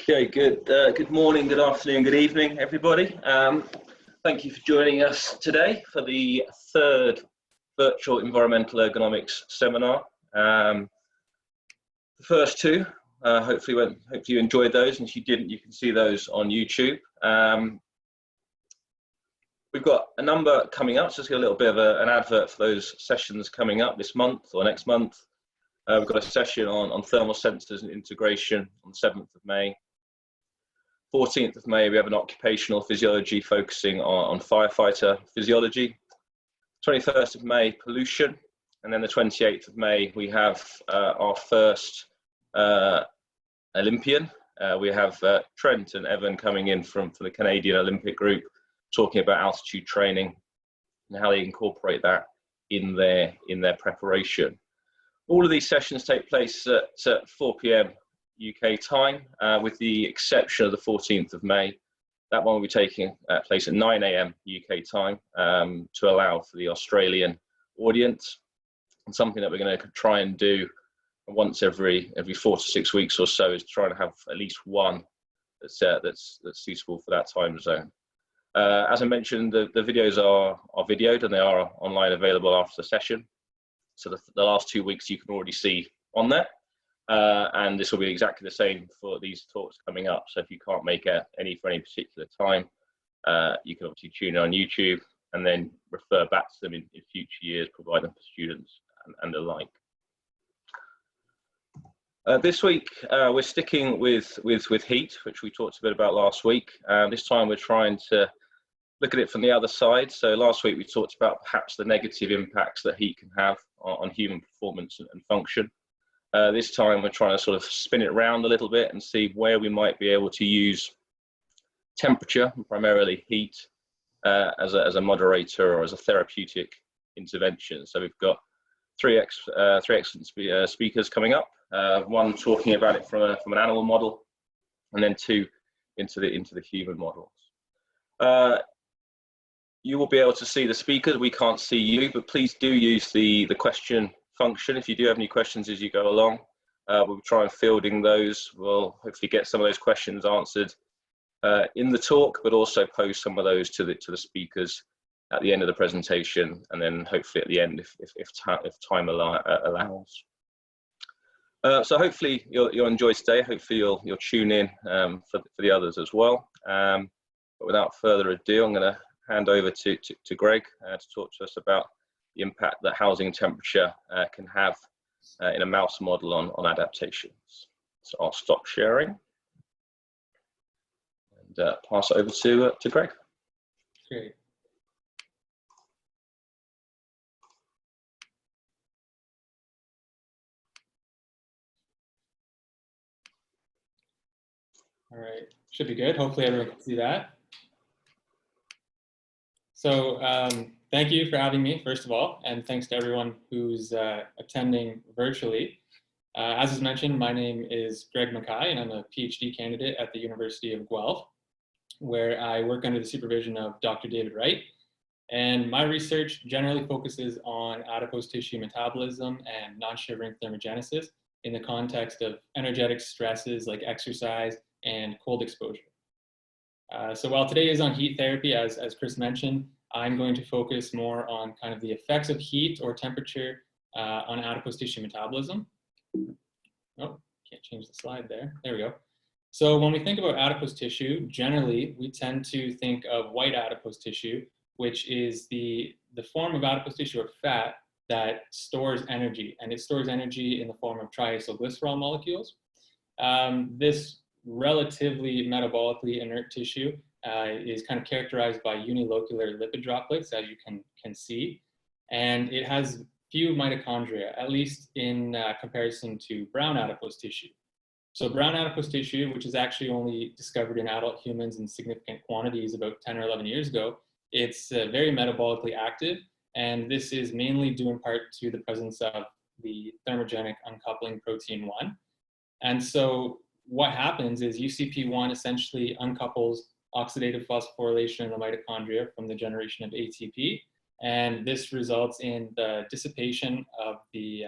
Okay, good morning, good afternoon, good evening, everybody. Thank you for joining us today for the third virtual environmental ergonomics seminar. The first two, hopefully you enjoyed those, and if you didn't, you can see those on YouTube. We've got a number coming up, so just a little bit of an advert for those sessions coming up this month or next month. We've got a session on thermal sensors and integration on the 7th of May. 14th of May, we have an occupational physiology focusing on firefighter physiology. 21st of May, pollution. And then the 28th of May, we have our first Olympian. We have Trent and Evan coming in from the Canadian Olympic group, talking about altitude training and how they incorporate that in their preparation. All of these sessions take place at 4 p.m. UK time, with the exception of the 14th of May. That one will be taking place at 9 a.m. UK time to allow for the Australian audience. And something that we're going to try and do once every 4 to 6 weeks or so is try to have at least one that's suitable for that time zone. As I mentioned, the videos are videoed and they are online available after the session. So the last 2 weeks you can already see on there. And this will be exactly the same for these talks coming up. So if you can't make any for any particular time, you can obviously tune in on YouTube and then refer back to them in future years, provide them for students and the like. This week, we're sticking with heat, which we talked a bit about last week. This time we're trying to look at it from the other side. So last week we talked about perhaps the negative impacts that heat can have on human performance and function. This time we're trying to sort of spin it around a little bit and see where we might be able to use temperature, primarily heat, as a moderator or as a therapeutic intervention. So we've got three excellent speakers coming up. One talking about it from an animal model, and then two into the human models. You will be able to see the speakers. We can't see you, but please do use the question function if you do have any questions as you go along. We'll try and fielding those. We'll hopefully get some of those questions answered in the talk, but also pose some of those to the speakers at the end of the presentation, and then hopefully at the end if time allows. So hopefully you'll enjoy today. Hopefully you'll tune in for the others as well. But without further ado, I'm going to hand over to Greg to talk to us about the impact that housing temperature can have in a mouse model on adaptations. So I'll stop sharing and pass it over to Greg. Great. All right, should be good. Hopefully everyone can see that. So thank you for having me, first of all, and thanks to everyone who's attending virtually. As is mentioned, my name is Greg McKie, and I'm a PhD candidate at the University of Guelph, where I work under the supervision of Dr. David Wright. And my research generally focuses on adipose tissue metabolism and non-shivering thermogenesis in the context of energetic stresses like exercise and cold exposure. So while today is on heat therapy, as Chris mentioned, I'm going to focus more on kind of the effects of heat or temperature on adipose tissue metabolism. Oh, can't change the slide there. There we go. So when we think about adipose tissue, generally we tend to think of white adipose tissue, which is the form of adipose tissue or fat that stores energy, and it stores energy in the form of triacylglycerol molecules. This relatively metabolically inert tissue is kind of characterized by unilocular lipid droplets, as you can see, and it has few mitochondria, at least in comparison to brown adipose tissue. So brown adipose tissue, which is actually only discovered in adult humans in significant quantities about 10 or 11 years ago, it's very metabolically active, and this is mainly due in part to the presence of the thermogenic uncoupling protein 1. And so what happens is UCP1 essentially uncouples oxidative phosphorylation in the mitochondria from the generation of ATP, and this results in the dissipation of the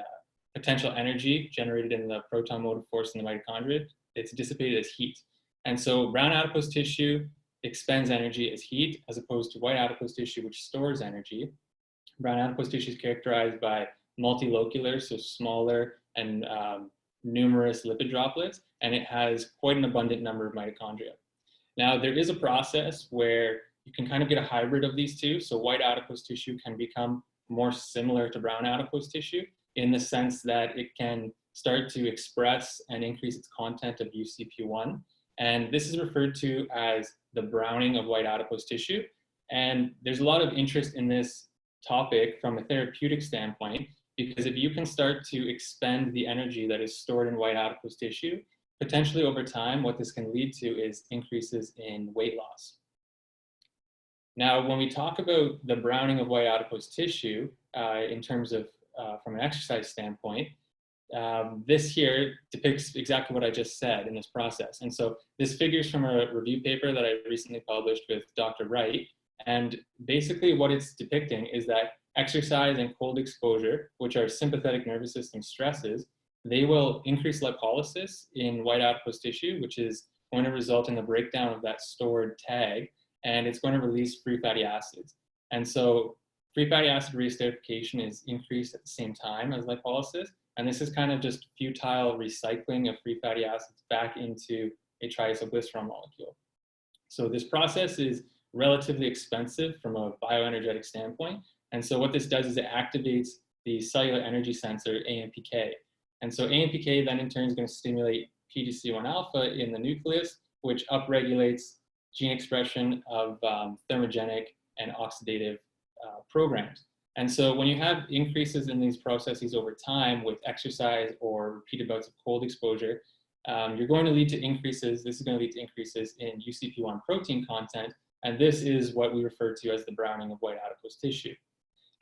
potential energy generated in the proton motive force in the mitochondria. It's dissipated as heat. And so brown adipose tissue expends energy as heat, as opposed to white adipose tissue, which stores energy. Brown adipose tissue is characterized by multilocular, so smaller and numerous lipid droplets, and it has quite an abundant number of mitochondria. Now, there is a process where you can kind of get a hybrid of these two. So white adipose tissue can become more similar to brown adipose tissue in the sense that it can start to express and increase its content of UCP1. And this is referred to as the browning of white adipose tissue. And there's a lot of interest in this topic from a therapeutic standpoint, because if you can start to expend the energy that is stored in white adipose tissue, potentially over time, what this can lead to is increases in weight loss. Now, when we talk about the browning of white adipose tissue in terms of from an exercise standpoint, this here depicts exactly what I just said in this process. And so this figure's from a review paper that I recently published with Dr. Wright. And basically what it's depicting is that exercise and cold exposure, which are sympathetic nervous system stresses, they will increase lipolysis in white adipose tissue, which is going to result in the breakdown of that stored tag, and it's going to release free fatty acids. And so free fatty acid reesterification is increased at the same time as lipolysis, and this is kind of just futile recycling of free fatty acids back into a triacylglycerol molecule. So this process is relatively expensive from a bioenergetic standpoint. And so what this does is it activates the cellular energy sensor, AMPK. And so AMPK then in turn is going to stimulate PGC1 alpha in the nucleus, which upregulates gene expression of thermogenic and oxidative programs. And so when you have increases in these processes over time with exercise or repeated bouts of cold exposure, you're going to lead to increases, this is going to lead to increases in UCP1 protein content, and this is what we refer to as the browning of white adipose tissue.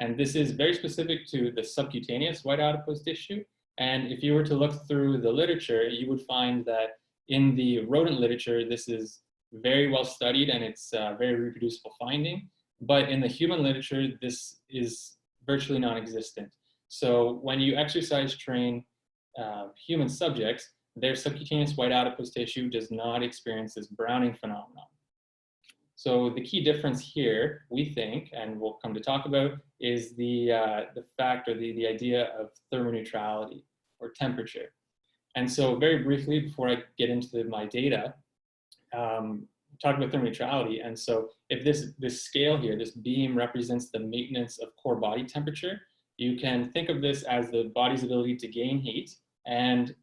And this is very specific to the subcutaneous white adipose tissue. And if you were to look through the literature, you would find that in the rodent literature, this is very well studied and it's a very reproducible finding. But in the human literature, this is virtually non-existent. So when you exercise train human subjects, their subcutaneous white adipose tissue does not experience this browning phenomenon. So the key difference here, we think, and we'll come to talk about, is the fact or the idea of thermoneutrality or temperature. And so very briefly, before I get into my data, talk about thermoneutrality. And so if this scale here, this beam represents the maintenance of core body temperature, you can think of this as the body's ability to gain heat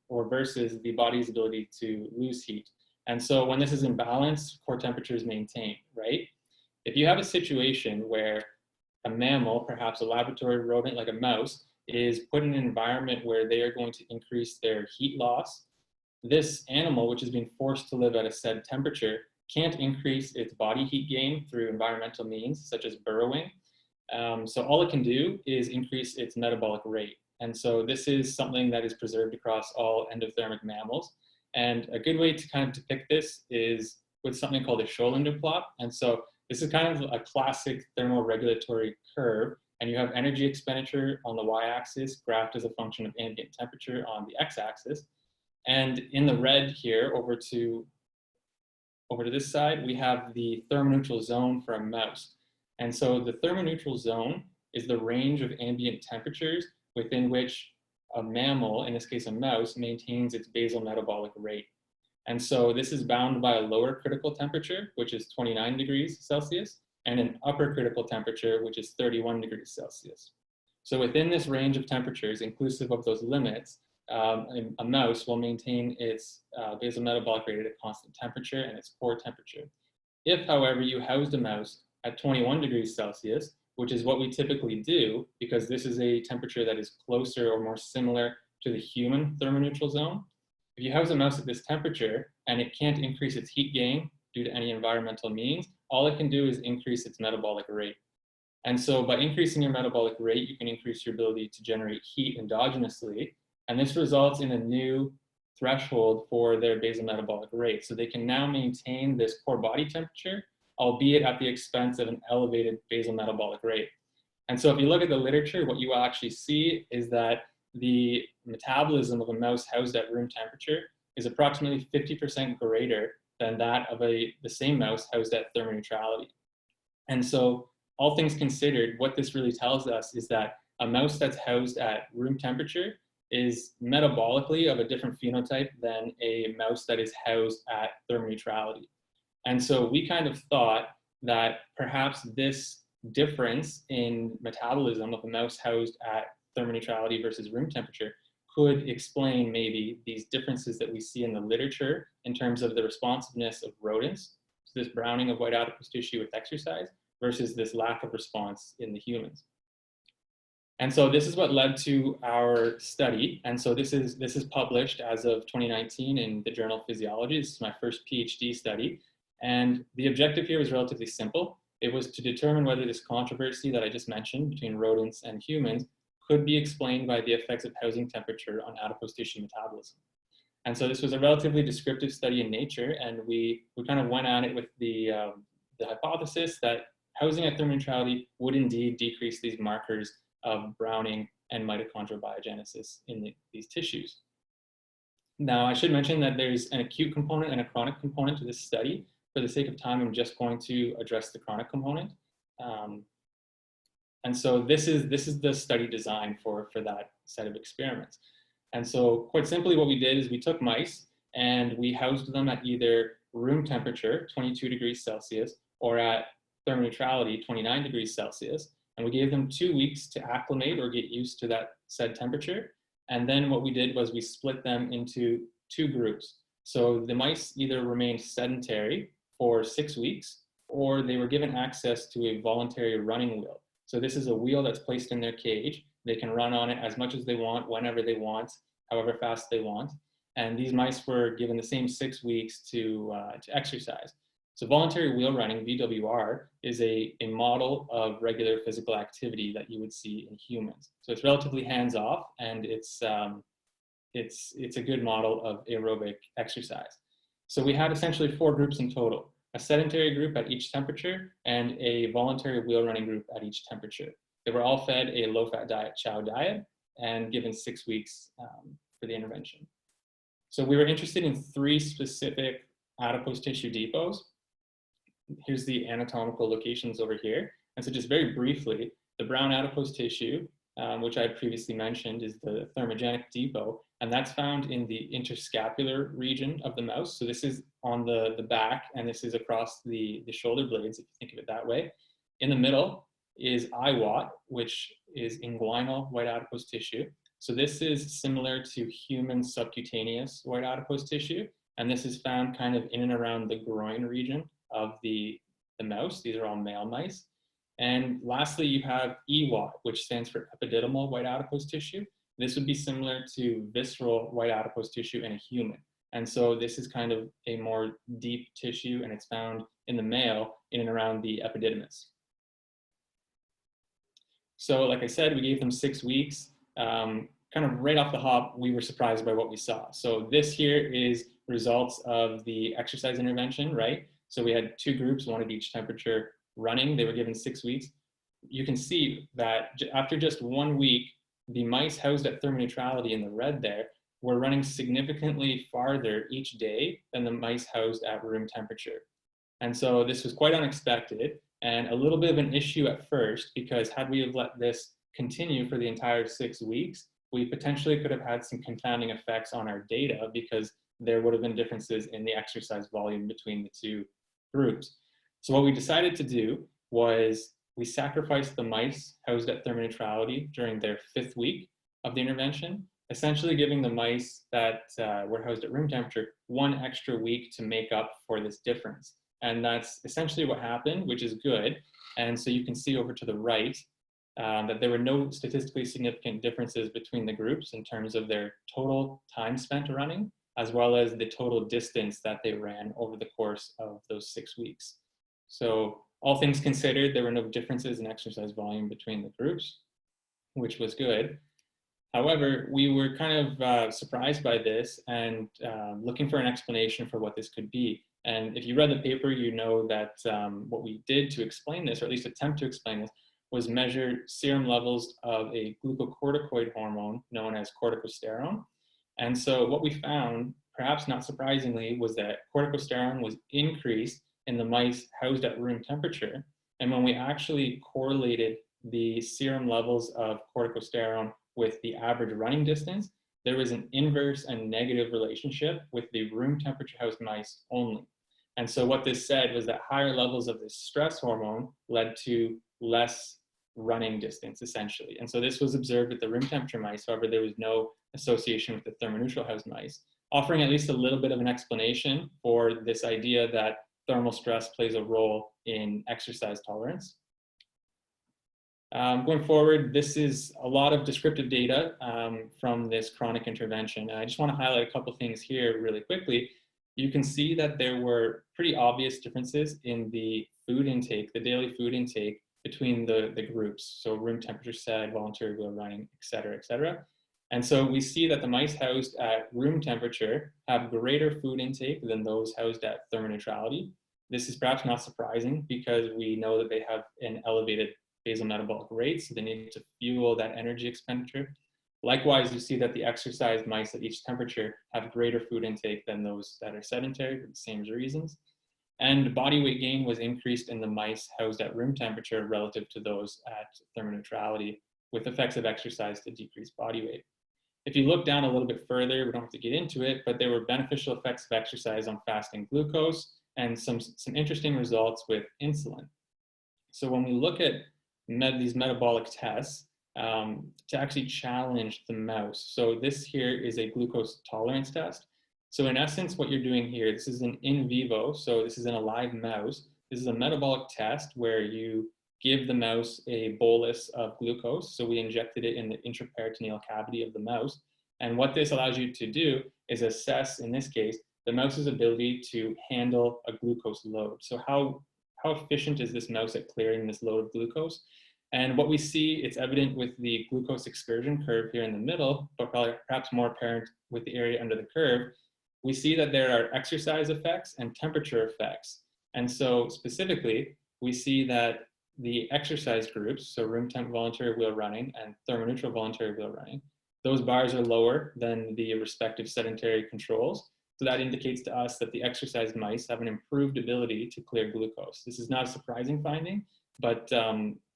or versus the body's ability to lose heat. And so when this is in balance, core temperature is maintained, right? If you have a situation where a mammal, perhaps a laboratory rodent like a mouse, is put in an environment where they are going to increase their heat loss, this animal, which is being forced to live at a said temperature, can't increase its body heat gain through environmental means, such as burrowing. So all it can do is increase its metabolic rate. And so this is something that is preserved across all endothermic mammals. And a good way to kind of depict this is with something called a Scholender plot. And so this is kind of a classic thermoregulatory curve. And you have energy expenditure on the y-axis, graphed as a function of ambient temperature on the x-axis. And in the red here, over to this side, we have the thermoneutral zone for a mouse. And so the thermoneutral zone is the range of ambient temperatures within which a mammal, in this case a mouse, maintains its basal metabolic rate. And so this is bound by a lower critical temperature, which is 29 degrees Celsius, and an upper critical temperature, which is 31 degrees Celsius. So within this range of temperatures, inclusive of those limits, a mouse will maintain its basal metabolic rate at a constant temperature and its core temperature. If, however, you housed a mouse at 21 degrees Celsius, which is what we typically do, because this is a temperature that is closer or more similar to the human thermoneutral zone. If you house a mouse at this temperature and it can't increase its heat gain due to any environmental means, all it can do is increase its metabolic rate. And so by increasing your metabolic rate, you can increase your ability to generate heat endogenously. And this results in a new threshold for their basal metabolic rate. So they can now maintain this core body temperature, albeit at the expense of an elevated basal metabolic rate. And so if you look at the literature, what you will actually see is that the metabolism of a mouse housed at room temperature is approximately 50% greater than that of the same mouse housed at thermoneutrality. And so all things considered, what this really tells us is that a mouse that's housed at room temperature is metabolically of a different phenotype than a mouse that is housed at thermoneutrality. And so we kind of thought that perhaps this difference in metabolism of a mouse housed at thermoneutrality versus room temperature could explain maybe these differences that we see in the literature in terms of the responsiveness of rodents to this browning of white adipose tissue with exercise versus this lack of response in the humans. And so this is what led to our study. And so this is published as of 2019 in the Journal of Physiology. This is my first PhD study. And the objective here was relatively simple. It was to determine whether this controversy that I just mentioned between rodents and humans could be explained by the effects of housing temperature on adipose tissue metabolism. And so this was a relatively descriptive study in nature, and we kind of went at it with the hypothesis that housing at thermoneutrality would indeed decrease these markers of browning and mitochondrial biogenesis in these tissues. Now, I should mention that there's an acute component and a chronic component to this study. For the sake of time, I'm just going to address the chronic component. And so this is the study design for that set of experiments. And so quite simply what we did is we took mice and we housed them at either room temperature, 22 degrees Celsius, or at thermoneutrality, 29 degrees Celsius. And we gave them 2 weeks to acclimate or get used to that said temperature. And then what we did was we split them into 2 groups. So the mice either remained sedentary for 6 weeks, or they were given access to a voluntary running wheel. So this is a wheel that's placed in their cage. They can run on it as much as they want, whenever they want, however fast they want. And these mice were given the same 6 weeks to exercise. So voluntary wheel running, VWR, is a model of regular physical activity that you would see in humans. So it's relatively hands-off, and it's a good model of aerobic exercise. So we had essentially 4 groups in total: a sedentary group at each temperature and a voluntary wheel running group at each temperature. They were all fed a low-fat diet, chow diet, and given 6 weeks for the intervention. So we were interested in 3 specific adipose tissue depots. Here's the anatomical locations over here. And so just very briefly, the brown adipose tissue, which I previously mentioned, is the thermogenic depot, and that's found in the interscapular region of the mouse. So this is on the back, and this is across the shoulder blades, if you think of it that way. In the middle is IWAT, which is inguinal white adipose tissue. So this is similar to human subcutaneous white adipose tissue, and this is found kind of in and around the groin region of the mouse. These are all male mice. And lastly, you have EWAT, which stands for epididymal white adipose tissue. This would be similar to visceral white adipose tissue in a human. And so this is kind of a more deep tissue, and it's found in the male in and around the epididymis. So like I said, we gave them 6 weeks. Kind of right off the hop, we were surprised by what we saw. So this here is results of the exercise intervention, right? So we had 2 groups, one at each temperature, running. They were given 6 weeks. You can see that after just 1 week, the mice housed at thermoneutrality in the red there were running significantly farther each day than the mice housed at room temperature. And so this was quite unexpected and a little bit of an issue at first, because had we have let this continue for the entire 6 weeks, we potentially could have had some confounding effects on our data, because there would have been differences in the exercise volume between the 2 groups. So what we decided to do was we sacrificed the mice housed at thermoneutrality during their 5th week of the intervention, essentially giving the mice that were housed at room temperature 1 extra week to make up for this difference. And that's essentially what happened, which is good. And so you can see over to the right that there were no statistically significant differences between the groups in terms of their total time spent running, as well as the total distance that they ran over the course of those 6 weeks. So all things considered, there were no differences in exercise volume between the groups, which was good. However, we were kind of surprised by this and looking for an explanation for what this could be. And if you read the paper, you know that what we did to explain this, or at least attempt to explain this, was measure serum levels of a glucocorticoid hormone known as corticosterone. And so what we found, perhaps not surprisingly, was that corticosterone was increased in the mice housed at room temperature. And when we actually correlated the serum levels of corticosterone with the average running distance, there was an inverse and negative relationship with the room temperature housed mice only. And so what this said was that higher levels of this stress hormone led to less running distance, essentially. And so this was observed with the room temperature mice. However, there was no association with the thermoneutral housed mice, offering at least a little bit of an explanation for this idea that thermal stress plays a role in exercise tolerance. Going forward, this is a lot of descriptive data from this chronic intervention. And I just want to highlight a couple things here really quickly. You can see that there were pretty obvious differences in the food intake, the daily food intake between the groups. So room temperature sed, voluntary wheel running, et cetera, et cetera. And so we see that the mice housed at room temperature have greater food intake than those housed at thermoneutrality. This is perhaps not surprising because we know that they have an elevated basal metabolic rate, so they need to fuel that energy expenditure. Likewise, you see that the exercised mice at each temperature have greater food intake than those that are sedentary for the same reasons. And body weight gain was increased in the mice housed at room temperature relative to those at thermoneutrality, with effects of exercise to decrease body weight. If you look down a little bit further, we don't have to get into it, but there were beneficial effects of exercise on fasting glucose and some interesting results with insulin. So when we look at these metabolic tests to actually challenge the mouse, so this here is a glucose tolerance test. So in essence, what you're doing here, this is an in vivo, so this is in a live mouse. This is a metabolic test where you give the mouse a bolus of glucose. So we injected it in the intraperitoneal cavity of the mouse. And what this allows you to do is assess, in this case, the mouse's ability to handle a glucose load. So how efficient is this mouse at clearing this load of glucose? And what we see, it's evident with the glucose excursion curve here in the middle, but probably perhaps more apparent with the area under the curve. We see that there are exercise effects and temperature effects. And so specifically, we see that the exercise groups, so room temp voluntary wheel running and thermoneutral voluntary wheel running, those bars are lower than the respective sedentary controls. So that indicates to us that the exercised mice have an improved ability to clear glucose. This is not a surprising finding, but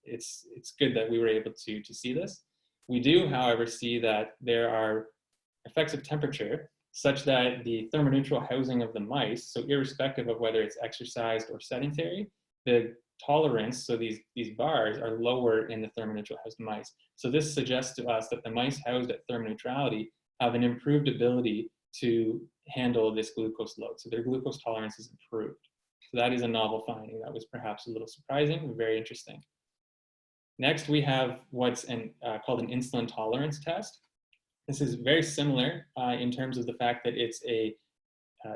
it's good that we were able to see this. We do, however, see that there are effects of temperature such that the thermoneutral housing of the mice, so irrespective of whether it's exercised or sedentary, the tolerance, so these bars are lower in the thermoneutral housed mice. So this suggests to us that the mice housed at thermoneutrality have an improved ability to handle this glucose load. So their glucose tolerance is improved. So that is a novel finding that was perhaps a little surprising, but very interesting. Next, we have what's called an insulin tolerance test. This is very similar in terms of the fact that it's a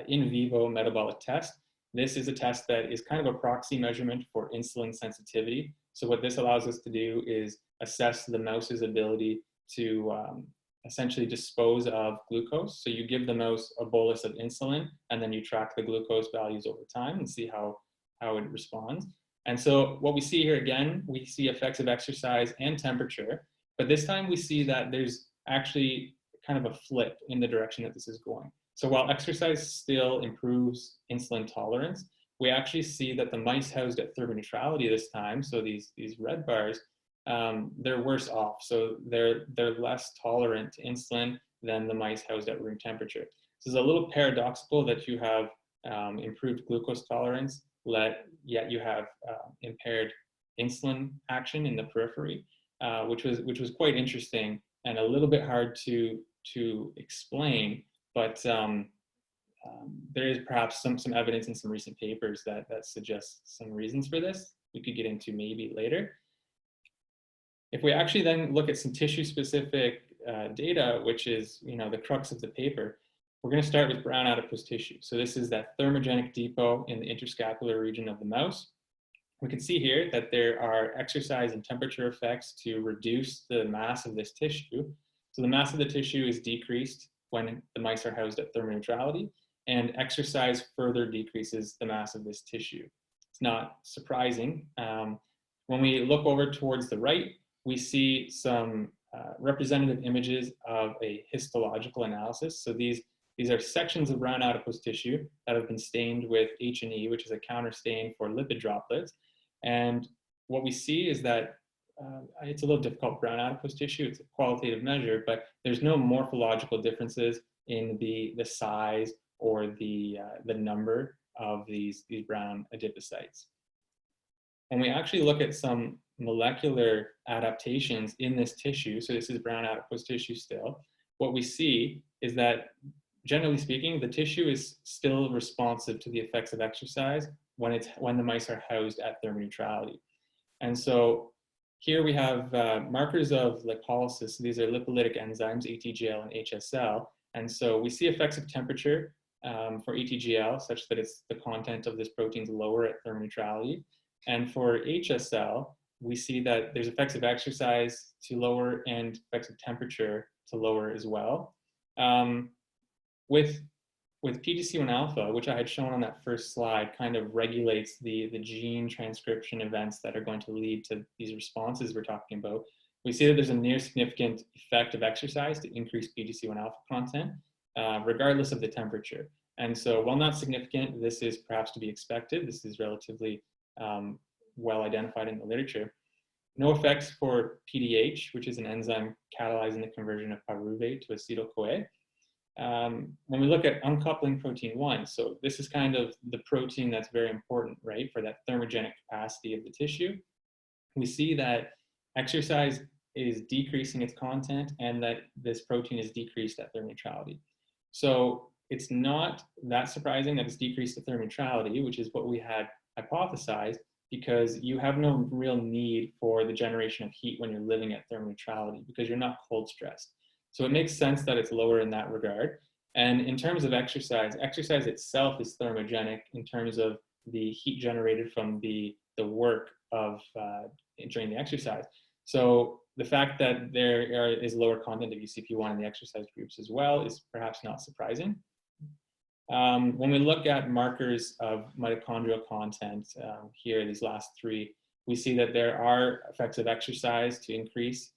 in vivo metabolic test. This is a test that is kind of a proxy measurement for insulin sensitivity. So what this allows us to do is assess the mouse's ability to essentially dispose of glucose. So you give the mouse a bolus of insulin, and then you track the glucose values over time and see how it responds. And so what we see here again, we see effects of exercise and temperature, but this time we see that there's actually kind of a flip in the direction that this is going. So while exercise still improves insulin tolerance, we actually see that the mice housed at thermoneutrality this time, so these red bars, they're worse off. So they're less tolerant to insulin than the mice housed at room temperature. So it's a little paradoxical that you have improved glucose tolerance, yet you have impaired insulin action in the periphery, which was quite interesting and a little bit hard to explain. But there is perhaps some evidence in some recent papers that suggests some reasons for this. We could get into maybe later. If we actually then look at some tissue-specific data, which is the crux of the paper, we're going to start with brown adipose tissue. So this is that thermogenic depot in the interscapular region of the mouse. We can see here that there are exercise and temperature effects to reduce the mass of this tissue. So the mass of the tissue is decreased when the mice are housed at thermoneutrality, and exercise further decreases the mass of this tissue. It's not surprising. When we look over towards the right, we see some representative images of a histological analysis. So these These are sections of brown adipose tissue that have been stained with H&E, which is a counter stain for lipid droplets. And what we see is that it's a little difficult, brown adipose tissue, it's a qualitative measure, but there's no morphological differences in the size or the number of these brown adipocytes. When we actually look at some molecular adaptations in this tissue, so this is brown adipose tissue still, what we see is that, generally speaking, the tissue is still responsive to the effects of exercise when the mice are housed at thermoneutrality. And so here we have markers of lipolysis. So these are lipolytic enzymes, ATGL and HSL. And so we see effects of temperature for ATGL, such that the content of this protein is lower at thermoneutrality. And for HSL, we see that there's effects of exercise to lower and effects of temperature to lower as well. With PGC1 alpha, which I had shown on that first slide, kind of regulates the gene transcription events that are going to lead to these responses we're talking about. We see that there's a near significant effect of exercise to increase PGC1 alpha content, regardless of the temperature. And so while not significant, this is perhaps to be expected. This is relatively well identified in the literature. No effects for PDH, which is an enzyme catalyzing the conversion of pyruvate to acetyl-CoA. When we look at uncoupling protein 1, so this is kind of the protein that's very important, right, for that thermogenic capacity of the tissue. We see that exercise is decreasing its content and that this protein is decreased at thermoneutrality. So it's not that surprising that it's decreased at thermoneutrality, which is what we had hypothesized, because you have no real need for the generation of heat when you're living at thermoneutrality because you're not cold stressed. So it makes sense that it's lower in that regard. And in terms of exercise, exercise itself is thermogenic in terms of the heat generated from the work of during the exercise. So the fact that there is lower content of UCP1 in the exercise groups as well is perhaps not surprising. When we look at markers of mitochondrial content here, these last three, we see that there are effects of exercise to increase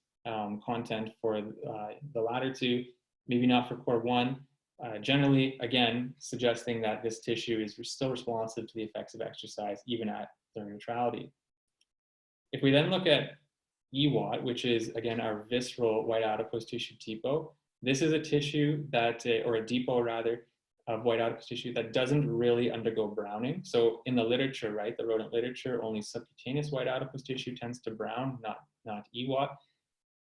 content for the latter two, maybe not for core 1. Generally, again, suggesting that this tissue is still responsive to the effects of exercise, even at thermoneutrality. If we then look at EWAT, which is, again, our visceral white adipose tissue depot, this is a tissue that, or a depot rather, of white adipose tissue that doesn't really undergo browning. So in the literature, right, the rodent literature, only subcutaneous white adipose tissue tends to brown, not EWAT.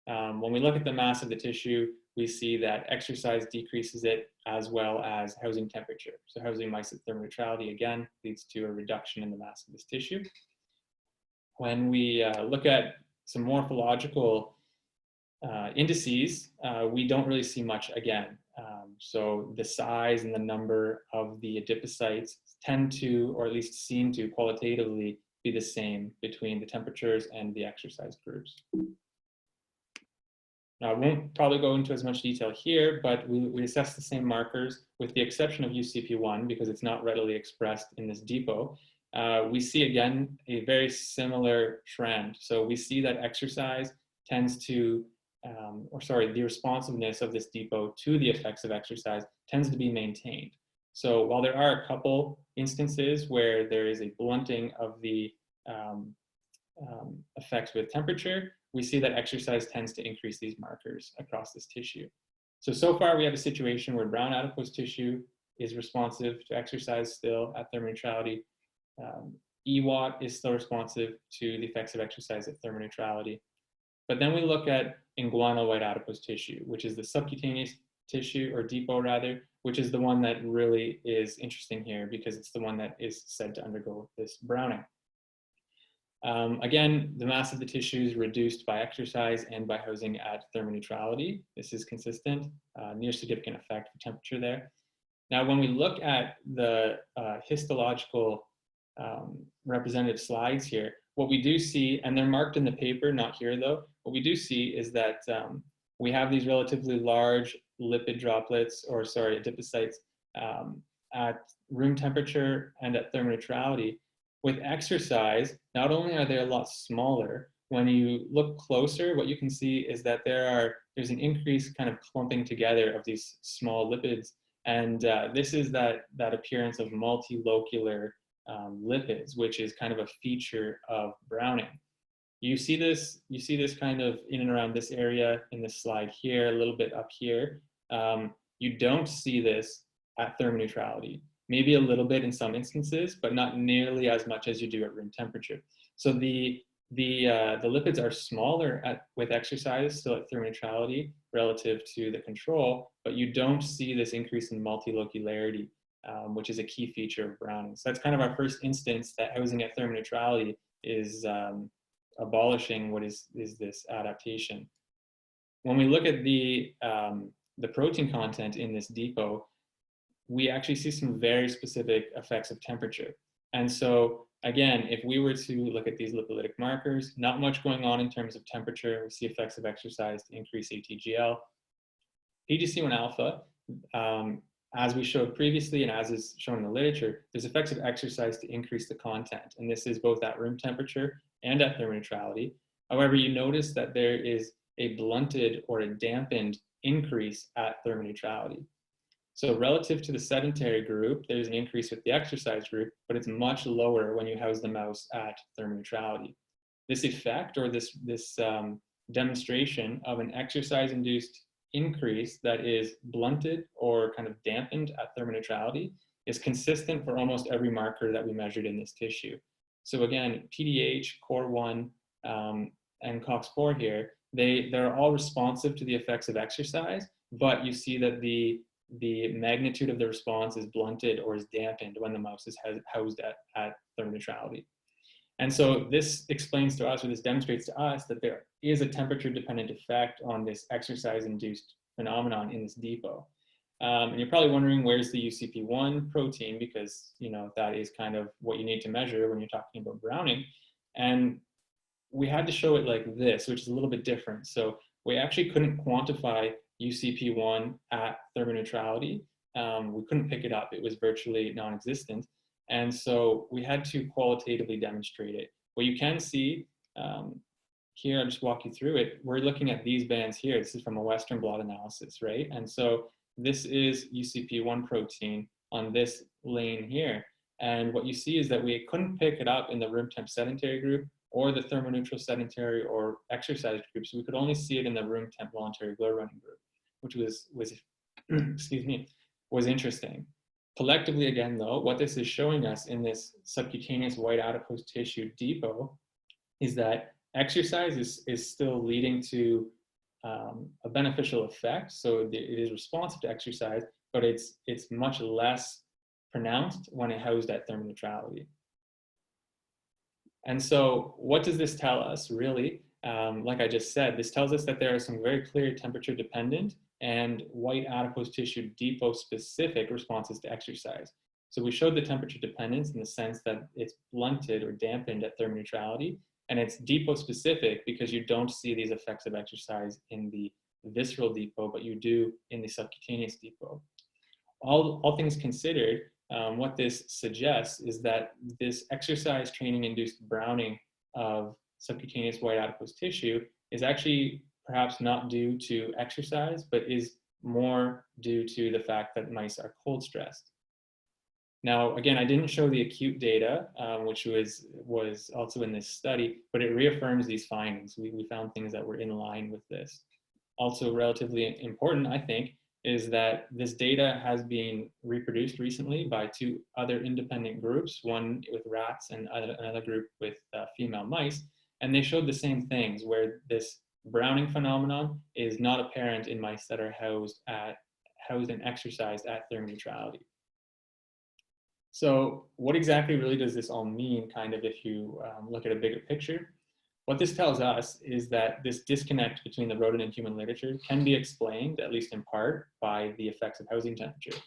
When we look at the mass of the tissue, we see that exercise decreases it as well as housing temperature. So housing mice at thermoneutrality, again, leads to a reduction in the mass of this tissue. When we look at some morphological indices, we don't really see much again. So the size and the number of the adipocytes tend to, or at least seem to qualitatively be the same between the temperatures and the exercise groups. Now, I won't probably go into as much detail here, but we assess the same markers with the exception of UCP1 because it's not readily expressed in this depot. We see, again, a very similar trend. So we see that exercise tends to, the responsiveness of this depot to the effects of exercise tends to be maintained. So while there are a couple instances where there is a blunting of the effects with temperature, we see that exercise tends to increase these markers across this tissue. So far we have a situation where brown adipose tissue is responsive to exercise still at thermoneutrality. EWAT is still responsive to the effects of exercise at thermoneutrality. But then we look at inguinal white adipose tissue, which is the subcutaneous tissue, or depot rather, which is the one that really is interesting here because it's the one that is said to undergo this browning. Again, the mass of the tissue is reduced by exercise and by housing at thermoneutrality. This is consistent, near significant effect for temperature there. Now, when we look at the histological representative slides here, what we do see, and they're marked in the paper, not here though, what we do see is that we have these relatively large lipid droplets, or adipocytes at room temperature and at thermoneutrality. With exercise, not only are they a lot smaller, when you look closer, what you can see is that there's an increased kind of clumping together of these small lipids And this is that appearance of multilocular lipids, which is kind of a feature of browning. You see this kind of in and around this area in this slide here, a little bit up here. You don't see this at thermoneutrality. Maybe a little bit in some instances, but not nearly as much as you do at room temperature. So the lipids are smaller with exercise, still at thermoneutrality relative to the control, but you don't see this increase in multilocularity, which is a key feature of browning. So that's kind of our first instance that housing at thermoneutrality is abolishing what is this adaptation. When we look at the protein content in this depot, we actually see some very specific effects of temperature. And so again, if we were to look at these lipolytic markers, not much going on in terms of temperature. We see effects of exercise to increase ATGL. PGC1 alpha, as we showed previously and as is shown in the literature, there's effects of exercise to increase the content. And this is both at room temperature and at thermoneutrality. However, you notice that there is a blunted or a dampened increase at thermoneutrality. So relative to the sedentary group, there's an increase with the exercise group, but it's much lower when you house the mouse at thermoneutrality. This effect or this demonstration of an exercise-induced increase that is blunted or kind of dampened at thermoneutrality is consistent for almost every marker that we measured in this tissue. So again, PDH, COR1, and COX4 here, they're all responsive to the effects of exercise, but you see that the magnitude of the response is blunted or is dampened when the mouse is housed at thermoneutrality. And so this explains to us, or this demonstrates to us, that there is a temperature-dependent effect on this exercise-induced phenomenon in this depot. And you're probably wondering, where's the UCP1 protein? Because that is kind of what you need to measure when you're talking about browning. And we had to show it like this, which is a little bit different. So we actually couldn't quantify UCP1 at thermoneutrality. We couldn't pick it up. It was virtually non-existent. And so we had to qualitatively demonstrate it. What you can see here, I'll just walk you through it. We're looking at these bands here. This is from a Western blot analysis, right? And so this is UCP1 protein on this lane here. And what you see is that we couldn't pick it up in the room temp sedentary group or the thermoneutral sedentary or exercise group. So we could only see it in the room temp voluntary glow running group, which was excuse me, was interesting. Collectively, again, though, what this is showing us in this subcutaneous white adipose tissue depot is that exercise is still leading to a beneficial effect. So it is responsive to exercise, but it's much less pronounced when it housed at thermoneutrality. And so what does this tell us, really? Like I just said, this tells us that there are some very clear temperature dependent and white adipose tissue depot specific responses to exercise. So we showed the temperature dependence in the sense that it's blunted or dampened at thermoneutrality, and it's depot specific because you don't see these effects of exercise in the visceral depot, but you do in the subcutaneous depot. All things considered, what this suggests is that this exercise training induced browning of subcutaneous white adipose tissue is actually perhaps not due to exercise, but is more due to the fact that mice are cold stressed. Now, again, I didn't show the acute data, which was also in this study, but it reaffirms these findings. We found things that were in line with this. Also relatively important, I think, is that this data has been reproduced recently by two other independent groups, one with rats and another group with female mice, and they showed the same things, where this browning phenomenon is not apparent in mice that are housed and exercised at thermoneutrality. So what exactly really does this all mean, kind of, if you look at a bigger picture? What this tells us is that this disconnect between the rodent and human literature can be explained, at least in part, by the effects of housing temperature.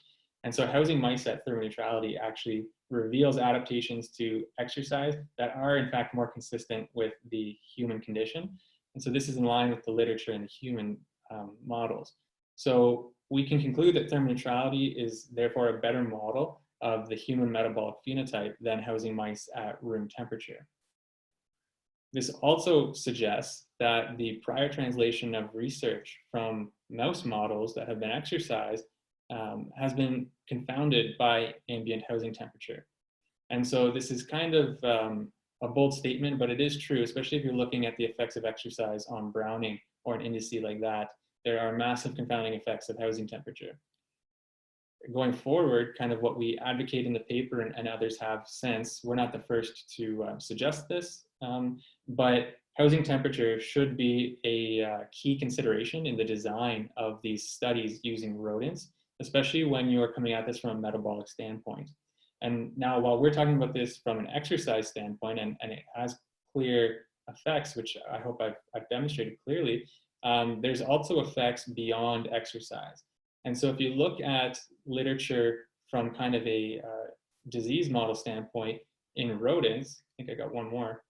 And so housing mice at thermoneutrality actually reveals adaptations to exercise that are in fact more consistent with the human condition. And so this is in line with the literature and the human models. So we can conclude that thermoneutrality is therefore a better model of the human metabolic phenotype than housing mice at room temperature. This also suggests that the prior translation of research from mouse models that have been exercised has been confounded by ambient housing temperature. And so this is kind of a bold statement, but it is true, especially if you're looking at the effects of exercise on browning or an indice like that. There are massive confounding effects of housing temperature. Going forward, kind of what we advocate in the paper and others have since, we're not the first to suggest this, but housing temperature should be a key consideration in the design of these studies using rodents, especially when you're coming at this from a metabolic standpoint. And now, while we're talking about this from an exercise standpoint, and it has clear effects, which I hope I've demonstrated clearly, there's also effects beyond exercise. And so if you look at literature from kind of a disease model standpoint in rodents, I think I got one more,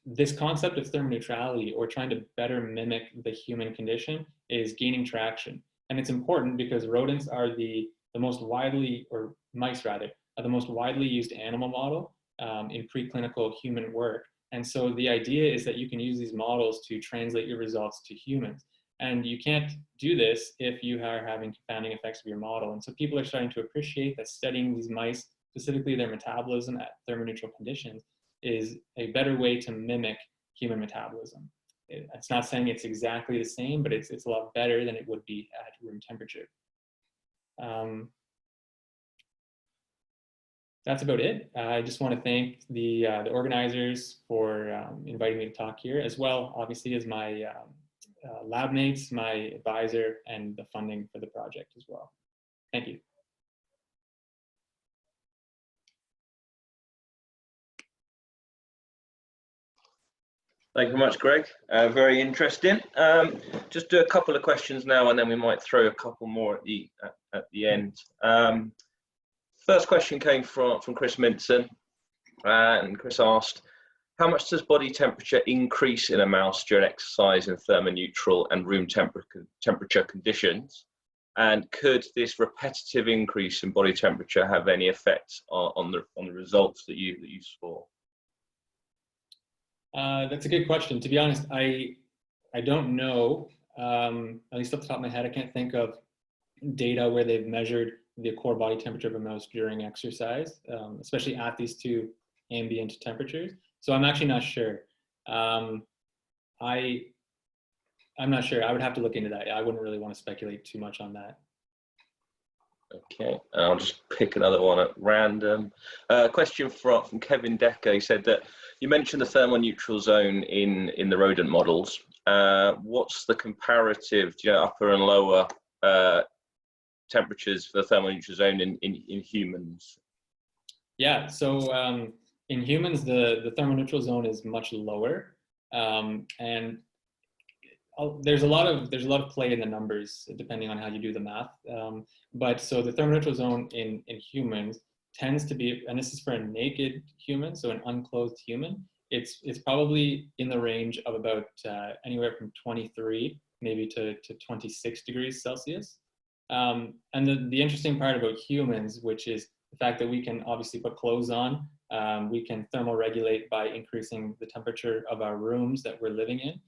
this concept of thermoneutrality, or trying to better mimic the human condition, is gaining traction. And it's important because rodents are the most widely, or mice rather, are the most widely used animal model in preclinical human work. And so the idea is that you can use these models to translate your results to humans. And you can't do this if you are having confounding effects of your model. And so people are starting to appreciate that studying these mice, specifically their metabolism at thermoneutral conditions, is a better way to mimic human metabolism. It's not saying it's exactly the same, but it's a lot better than it would be at room temperature. That's about it. I just want to thank the organizers for inviting me to talk here, as well, obviously, as my lab mates, my advisor, and the funding for the project as well. Thank you. Thank you very much, Greg. Very interesting. Just do a couple of questions now, and then we might throw a couple more at the end. First question came from Chris Minson, and Chris asked, how much does body temperature increase in a mouse during exercise in thermoneutral and room temperature conditions? And could this repetitive increase in body temperature have any effects on the results that you saw? That's a good question. To be honest, I don't know, at least off the top of my head, I can't think of data where they've measured the core body temperature of a mouse during exercise, especially at these two ambient temperatures. So I'm actually not sure. I'm not sure. I would have to look into that. I wouldn't really want to speculate too much on that. Okay, I'll just pick another one at random. Question from Kevin Decker. He said that you mentioned the thermoneutral zone in the rodent models. What's the comparative, upper and lower temperatures for the thermoneutral zone in humans? Yeah, so in humans, the thermoneutral zone is much lower, and there's a lot of play in the numbers depending on how you do the math. But so the thermoneutral zone in humans tends to be, and this is for a naked human, so an unclothed human, it's probably in the range of about anywhere from 23 maybe to 26 degrees Celsius. And the interesting part about humans, which is the fact that we can obviously put clothes on, we can thermoregulate by increasing the temperature of our rooms that we're living in.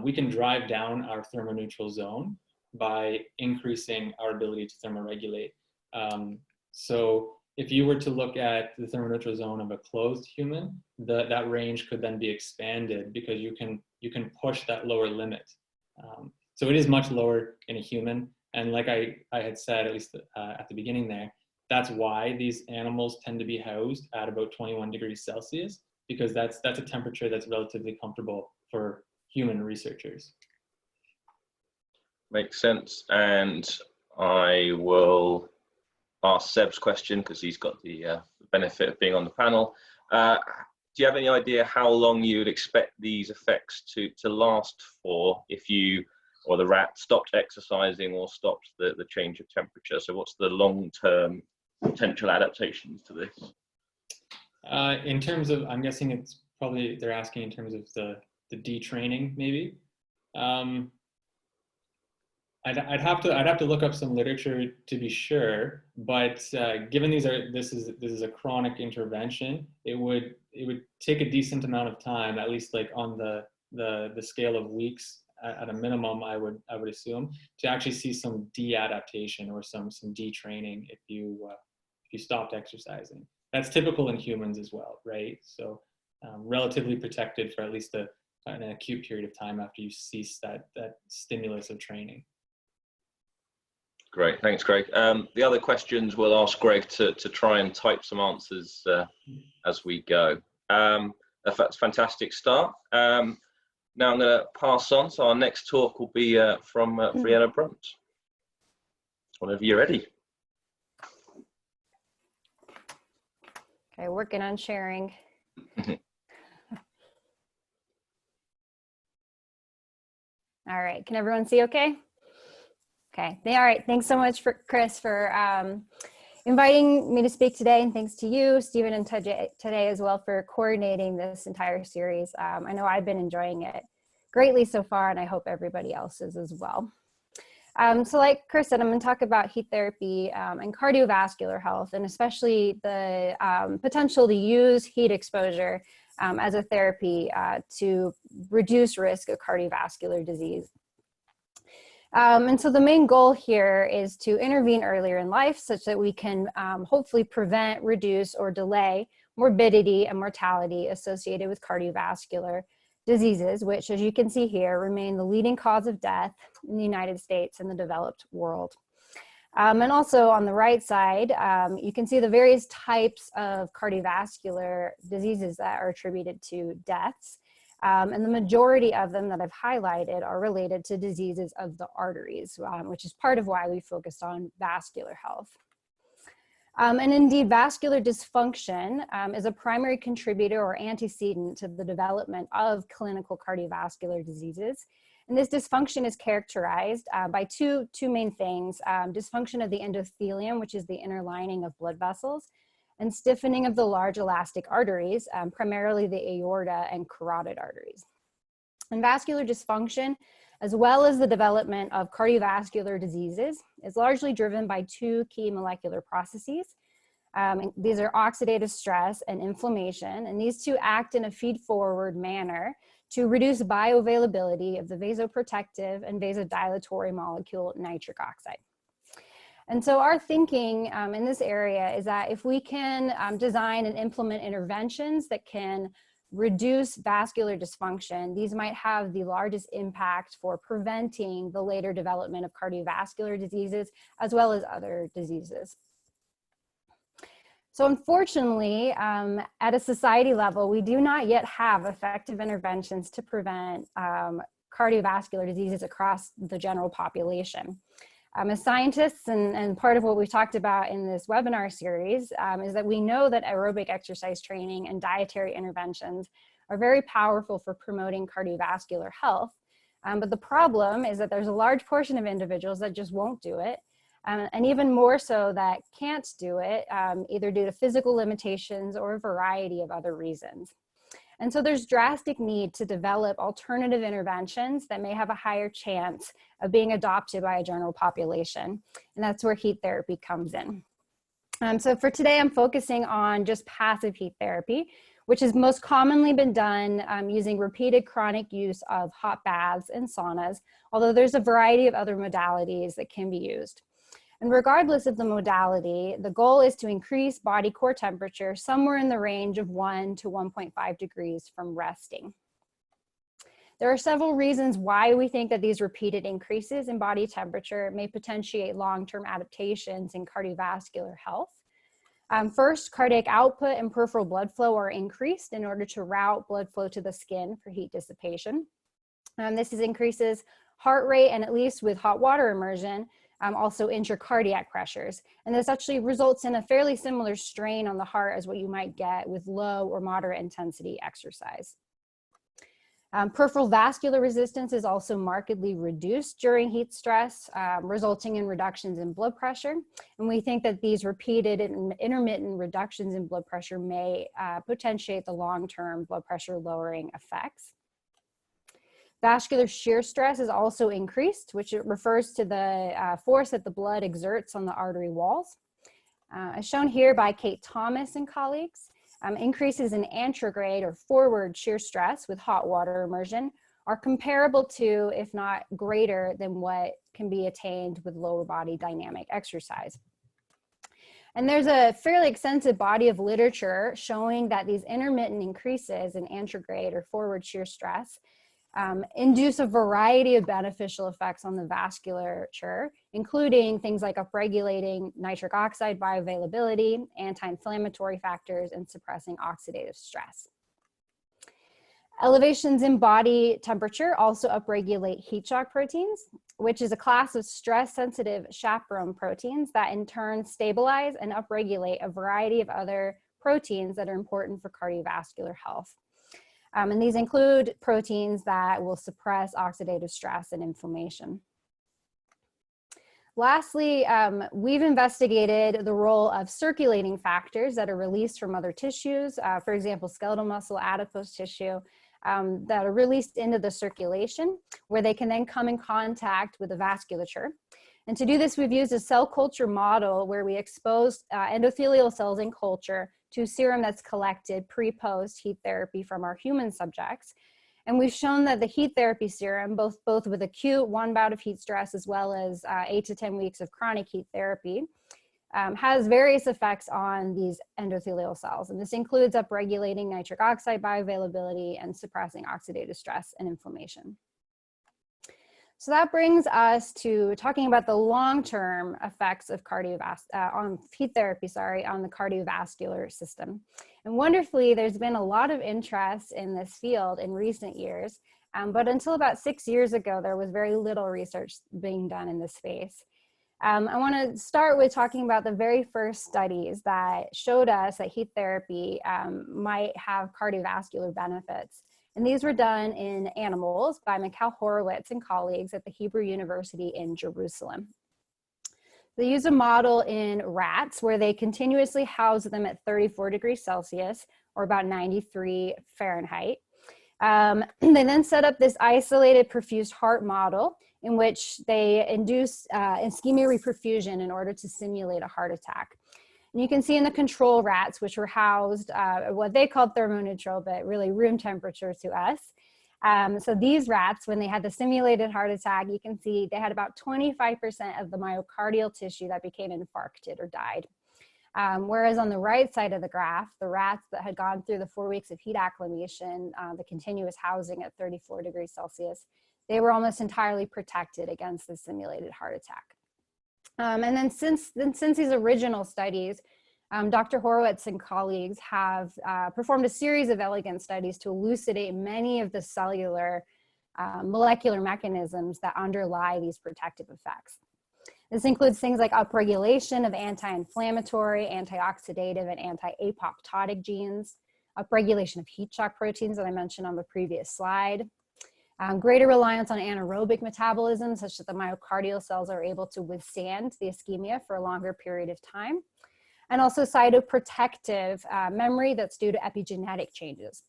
We can drive down our thermoneutral zone by increasing our ability to thermoregulate. So if you were to look at the thermoneutral zone of a clothed human, that range could then be expanded because you can push that lower limit. So it is much lower in a human. And like I had said, at least at the beginning there, that's why these animals tend to be housed at about 21 degrees Celsius, because that's a temperature that's relatively comfortable for human researchers. Makes sense. And I will ask Seb's question because he's got the benefit of being on the panel. Do you have any idea how long you would expect these effects to last for if you or the rat stopped exercising or stopped the change of temperature? So what's the long-term potential adaptations to this? In terms of, I'm guessing it's probably, they're asking in terms of the detraining maybe. I'd have to look up some literature to be sure, but given this is a chronic intervention, it would take a decent amount of time, at least like on the scale of weeks at a minimum, I would assume, to actually see some de-adaptation or some detraining if you stopped exercising. That's typical in humans as well, right? So relatively protected for at least an acute period of time after you cease that stimulus of training. Great, thanks, Greg. The other questions we'll ask Greg to try and type some answers as we go. That's a fantastic start. Now I'm going to pass on. So our next talk will be from Vienna Brunt. Whenever you're ready. Okay, working on sharing. All right, can everyone see okay? Okay, all right, thanks so much Chris for inviting me to speak today, and thanks to you, Stephen, and today as well for coordinating this entire series. I know I've been enjoying it greatly so far, and I hope everybody else is as well. So like Chris said, I'm going to talk about heat therapy and cardiovascular health, and especially the potential to use heat exposure as a therapy to reduce risk of cardiovascular disease. And so the main goal here is to intervene earlier in life such that we can hopefully prevent, reduce, or delay morbidity and mortality associated with cardiovascular diseases, which, as you can see here, remain the leading cause of death in the United States and the developed world. And also on the right side, you can see the various types of cardiovascular diseases that are attributed to deaths. And the majority of them that I've highlighted are related to diseases of the arteries, which is part of why we focused on vascular health. And indeed, vascular dysfunction is a primary contributor or antecedent to the development of clinical cardiovascular diseases. And this dysfunction is characterized by two main things: dysfunction of the endothelium, which is the inner lining of blood vessels, and stiffening of the large elastic arteries, primarily the aorta and carotid arteries. And vascular dysfunction, as well as the development of cardiovascular diseases, is largely driven by two key molecular processes. These are oxidative stress and inflammation, and these two act in a feed-forward manner to reduce bioavailability of the vasoprotective and vasodilatory molecule nitric oxide. And so our thinking in this area is that if we can design and implement interventions that can reduce vascular dysfunction, these might have the largest impact for preventing the later development of cardiovascular diseases as well as other diseases. So unfortunately, at a society level, we do not yet have effective interventions to prevent cardiovascular diseases across the general population. As scientists, and part of what we talked about in this webinar series is that we know that aerobic exercise training and dietary interventions are very powerful for promoting cardiovascular health. But the problem is that there's a large portion of individuals that just won't do it, and even more so that can't do it, either due to physical limitations or a variety of other reasons. And so there's drastic need to develop alternative interventions that may have a higher chance of being adopted by a general population. And that's where heat therapy comes in. So for today, I'm focusing on just passive heat therapy, which has most commonly been done using repeated chronic use of hot baths and saunas, although there's a variety of other modalities that can be used. And regardless of the modality, the goal is to increase body core temperature somewhere in the range of 1 to 1.5 degrees from resting. There are several reasons why we think that these repeated increases in body temperature may potentiate long-term adaptations in cardiovascular health. First, cardiac output and peripheral blood flow are increased in order to route blood flow to the skin for heat dissipation. This increases heart rate, and at least with hot water immersion, also intracardiac pressures. And this actually results in a fairly similar strain on the heart as what you might get with low or moderate intensity exercise. Peripheral vascular resistance is also markedly reduced during heat stress, resulting in reductions in blood pressure. And we think that these repeated and intermittent reductions in blood pressure may potentiate the long-term blood pressure lowering effects. Vascular shear stress is also increased, which refers to the force that the blood exerts on the artery walls. As shown here by Kate Thomas and colleagues, increases in anterograde or forward shear stress with hot water immersion are comparable to, if not greater than, what can be attained with lower body dynamic exercise. And there's a fairly extensive body of literature showing that these intermittent increases in antegrade or forward shear stress induce a variety of beneficial effects on the vasculature, including things like upregulating nitric oxide bioavailability, anti-inflammatory factors, and suppressing oxidative stress. Elevations in body temperature also upregulate heat shock proteins, which is a class of stress-sensitive chaperone proteins that in turn stabilize and upregulate a variety of other proteins that are important for cardiovascular health. And these include proteins that will suppress oxidative stress and inflammation. Lastly, we've investigated the role of circulating factors that are released from other tissues, for example, skeletal muscle, adipose tissue, that are released into the circulation, where they can then come in contact with the vasculature. And to do this, we've used a cell culture model where we exposed endothelial cells in culture to serum that's collected pre-post heat therapy from our human subjects. And we've shown that the heat therapy serum, both with acute one bout of heat stress as well as 8 to 10 weeks of chronic heat therapy, has various effects on these endothelial cells. And this includes upregulating nitric oxide bioavailability and suppressing oxidative stress and inflammation. So that brings us to talking about the long-term effects of on heat therapy, on the cardiovascular system. And wonderfully, there's been a lot of interest in this field in recent years, but until about 6 years ago, there was very little research being done in this space. I want to start with talking about the very first studies that showed us that heat therapy might have cardiovascular benefits. And these were done in animals by Michael Horowitz and colleagues at the Hebrew University in Jerusalem. They used a model in rats where they continuously housed them at 34 degrees Celsius or about 93 Fahrenheit. They then set up this isolated perfused heart model in which they induced ischemia reperfusion in order to simulate a heart attack. And you can see in the control rats, which were housed what they called thermoneutral, but really room temperature to us. So these rats, when they had the simulated heart attack, you can see they had about 25% of the myocardial tissue that became infarcted or died. Whereas on the right side of the graph, the rats that had gone through the 4 weeks of heat acclimation, the continuous housing at 34 degrees Celsius, they were almost entirely protected against the simulated heart attack. And then since these original studies, Dr. Horowitz and colleagues have performed a series of elegant studies to elucidate many of the cellular molecular mechanisms that underlie these protective effects. This includes things like upregulation of anti-inflammatory, antioxidative, and anti-apoptotic genes, upregulation of heat shock proteins that I mentioned on the previous slide, greater reliance on anaerobic metabolism such that the myocardial cells are able to withstand the ischemia for a longer period of time, and also cytoprotective memory that's due to epigenetic changes.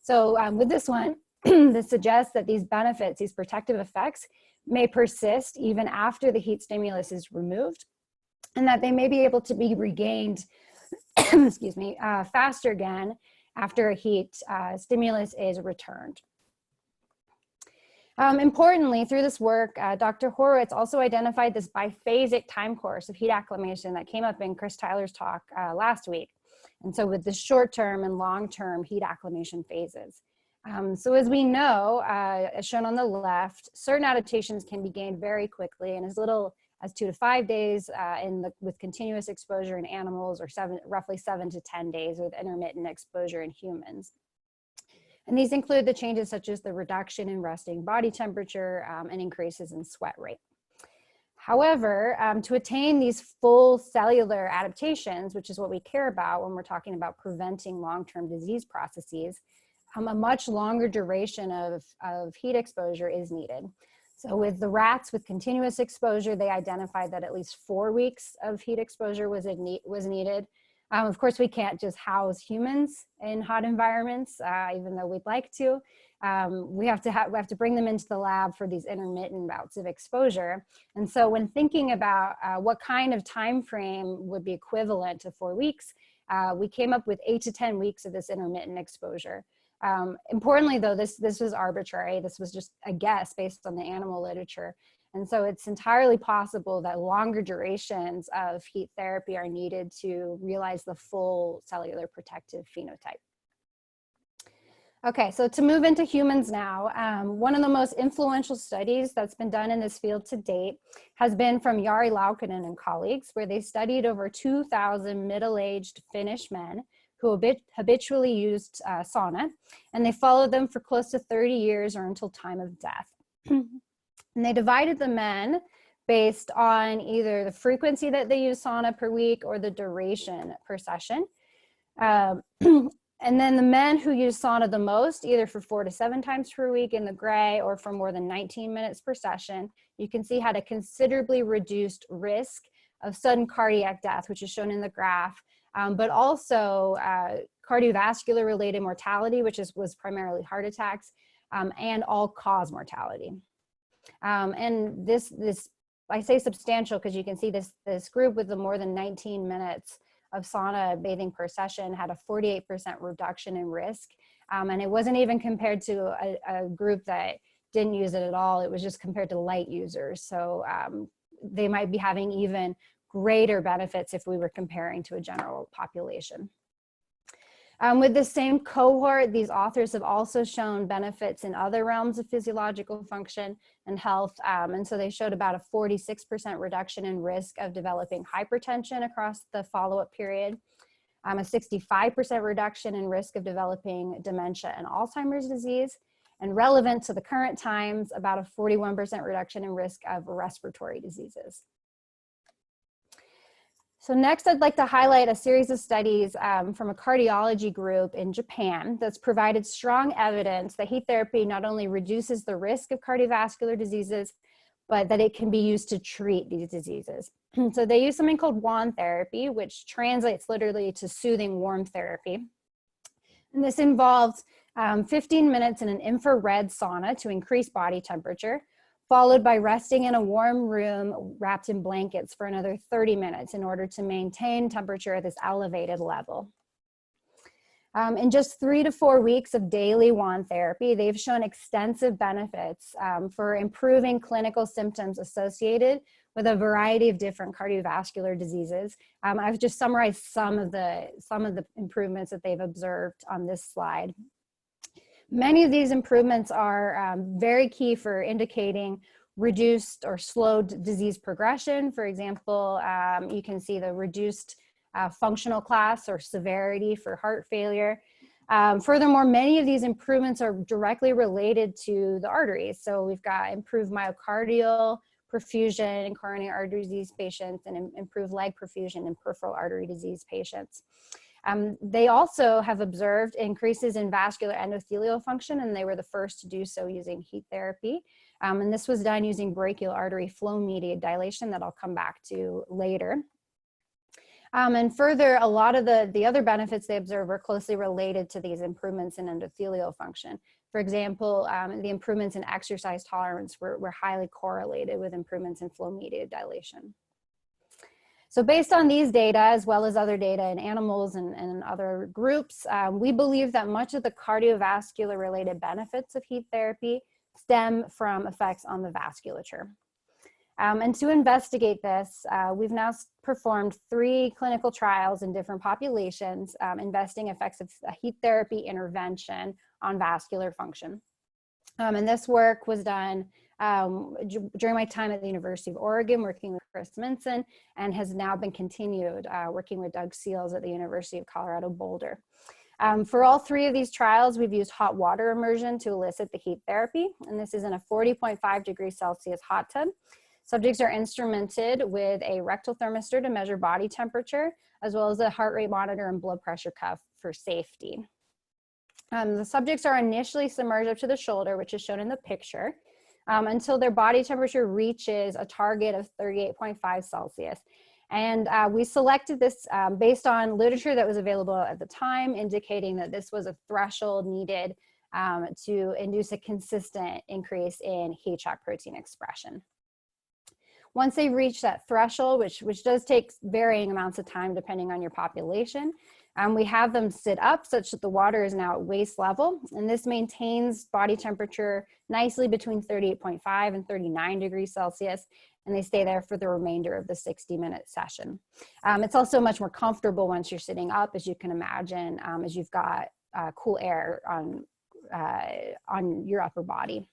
So with this one, this suggests that these benefits, these protective effects, may persist even after the heat stimulus is removed, and that they may be able to be regained excuse me, faster again after a heat stimulus is returned. Importantly, through this work, Dr. Horowitz also identified this biphasic time course of heat acclimation that came up in Chris Tyler's talk last week. And so with the short-term and long-term heat acclimation phases. So as we know, as shown on the left, certain adaptations can be gained very quickly in as little as 2 to 5 days with continuous exposure in animals, or roughly 7 to 10 days with intermittent exposure in humans. And these include the changes such as the reduction in resting body temperature and increases in sweat rate. However, to attain these full cellular adaptations, which is what we care about when we're talking about preventing long-term disease processes, a much longer duration of heat exposure is needed. So with the rats with continuous exposure, they identified that at least 4 weeks of heat exposure was needed. Of course, we can't just house humans in hot environments, even though we'd like to. We have to bring them into the lab for these intermittent bouts of exposure. And so when thinking about what kind of time frame would be equivalent to 4 weeks, we came up with 8 to 10 weeks of this intermittent exposure. Importantly, though, this was arbitrary. This was just a guess based on the animal literature. And so it's entirely possible that longer durations of heat therapy are needed to realize the full cellular protective phenotype. Okay, so to move into humans now, one of the most influential studies that's been done in this field to date has been from Jari Laukkanen and colleagues, where they studied over 2,000 middle-aged Finnish men who habitually used sauna, and they followed them for close to 30 years or until time of death. And they divided the men based on either the frequency that they use sauna per week or the duration per session. And then the men who use sauna the most, either for 4 to 7 times per week in the gray or for more than 19 minutes per session, you can see had a considerably reduced risk of sudden cardiac death, which is shown in the graph, but also cardiovascular related mortality, which was primarily heart attacks, and all-cause mortality. And this I say substantial because you can see this group with the more than 19 minutes of sauna bathing per session had a 48% reduction in risk. And it wasn't even compared to a group that didn't use it at all. It was just compared to light users. So they might be having even greater benefits if we were comparing to a general population. With the same cohort, these authors have also shown benefits in other realms of physiological function and health. And so they showed about a 46% reduction in risk of developing hypertension across the follow-up period, a 65% reduction in risk of developing dementia and Alzheimer's disease, and relevant to the current times, about a 41% reduction in risk of respiratory diseases. So next, I'd like to highlight a series of studies from a cardiology group in Japan that's provided strong evidence that heat therapy not only reduces the risk of cardiovascular diseases, but that it can be used to treat these diseases. So they use something called WAN therapy, which translates literally to soothing warm therapy. And this involves 15 minutes in an infrared sauna to increase body temperature, followed by resting in a warm room wrapped in blankets for another 30 minutes in order to maintain temperature at this elevated level. In just 3 to 4 weeks of daily WAN therapy, they've shown extensive benefits for improving clinical symptoms associated with a variety of different cardiovascular diseases. I've just summarized some of the improvements that they've observed on this slide. Many of these improvements are very key for indicating reduced or slowed disease progression. For example, you can see the reduced functional class or severity for heart failure. Furthermore, many of these improvements are directly related to the arteries. So we've got improved myocardial perfusion in coronary artery disease patients and improved leg perfusion in peripheral artery disease patients. They also have observed increases in vascular endothelial function, and they were the first to do so using heat therapy. And this was done using brachial artery flow-mediated dilation that I'll come back to later. And further, a lot of the other benefits they observed were closely related to these improvements in endothelial function. For example, the improvements in exercise tolerance were highly correlated with improvements in flow-mediated dilation. So based on these data, as well as other data in animals and other groups, we believe that much of the cardiovascular related benefits of heat therapy stem from effects on the vasculature. And to investigate this, we've now performed 3 clinical trials in different populations, investigating effects of heat therapy intervention on vascular function. And this work was done during my time at the University of Oregon, working with Chris Minson, and has now been continued working with Doug Seals at the University of Colorado Boulder. For all 3 of these trials, we've used hot water immersion to elicit the heat therapy, and this is in a 40.5 degrees Celsius hot tub. Subjects are instrumented with a rectal thermistor to measure body temperature, as well as a heart rate monitor and blood pressure cuff for safety. The subjects are initially submerged up to the shoulder, which is shown in the picture, until their body temperature reaches a target of 38.5 Celsius. And we selected this based on literature that was available at the time, indicating that this was a threshold needed to induce a consistent increase in heat shock protein expression. Once they reach that threshold, which does take varying amounts of time depending on your population, We have them sit up such that the water is now at waist level, and this maintains body temperature nicely between 38.5 and 39 degrees Celsius, and they stay there for the remainder of the 60-minute session. It's also much more comfortable once you're sitting up, as you can imagine, as you've got cool air on your upper body.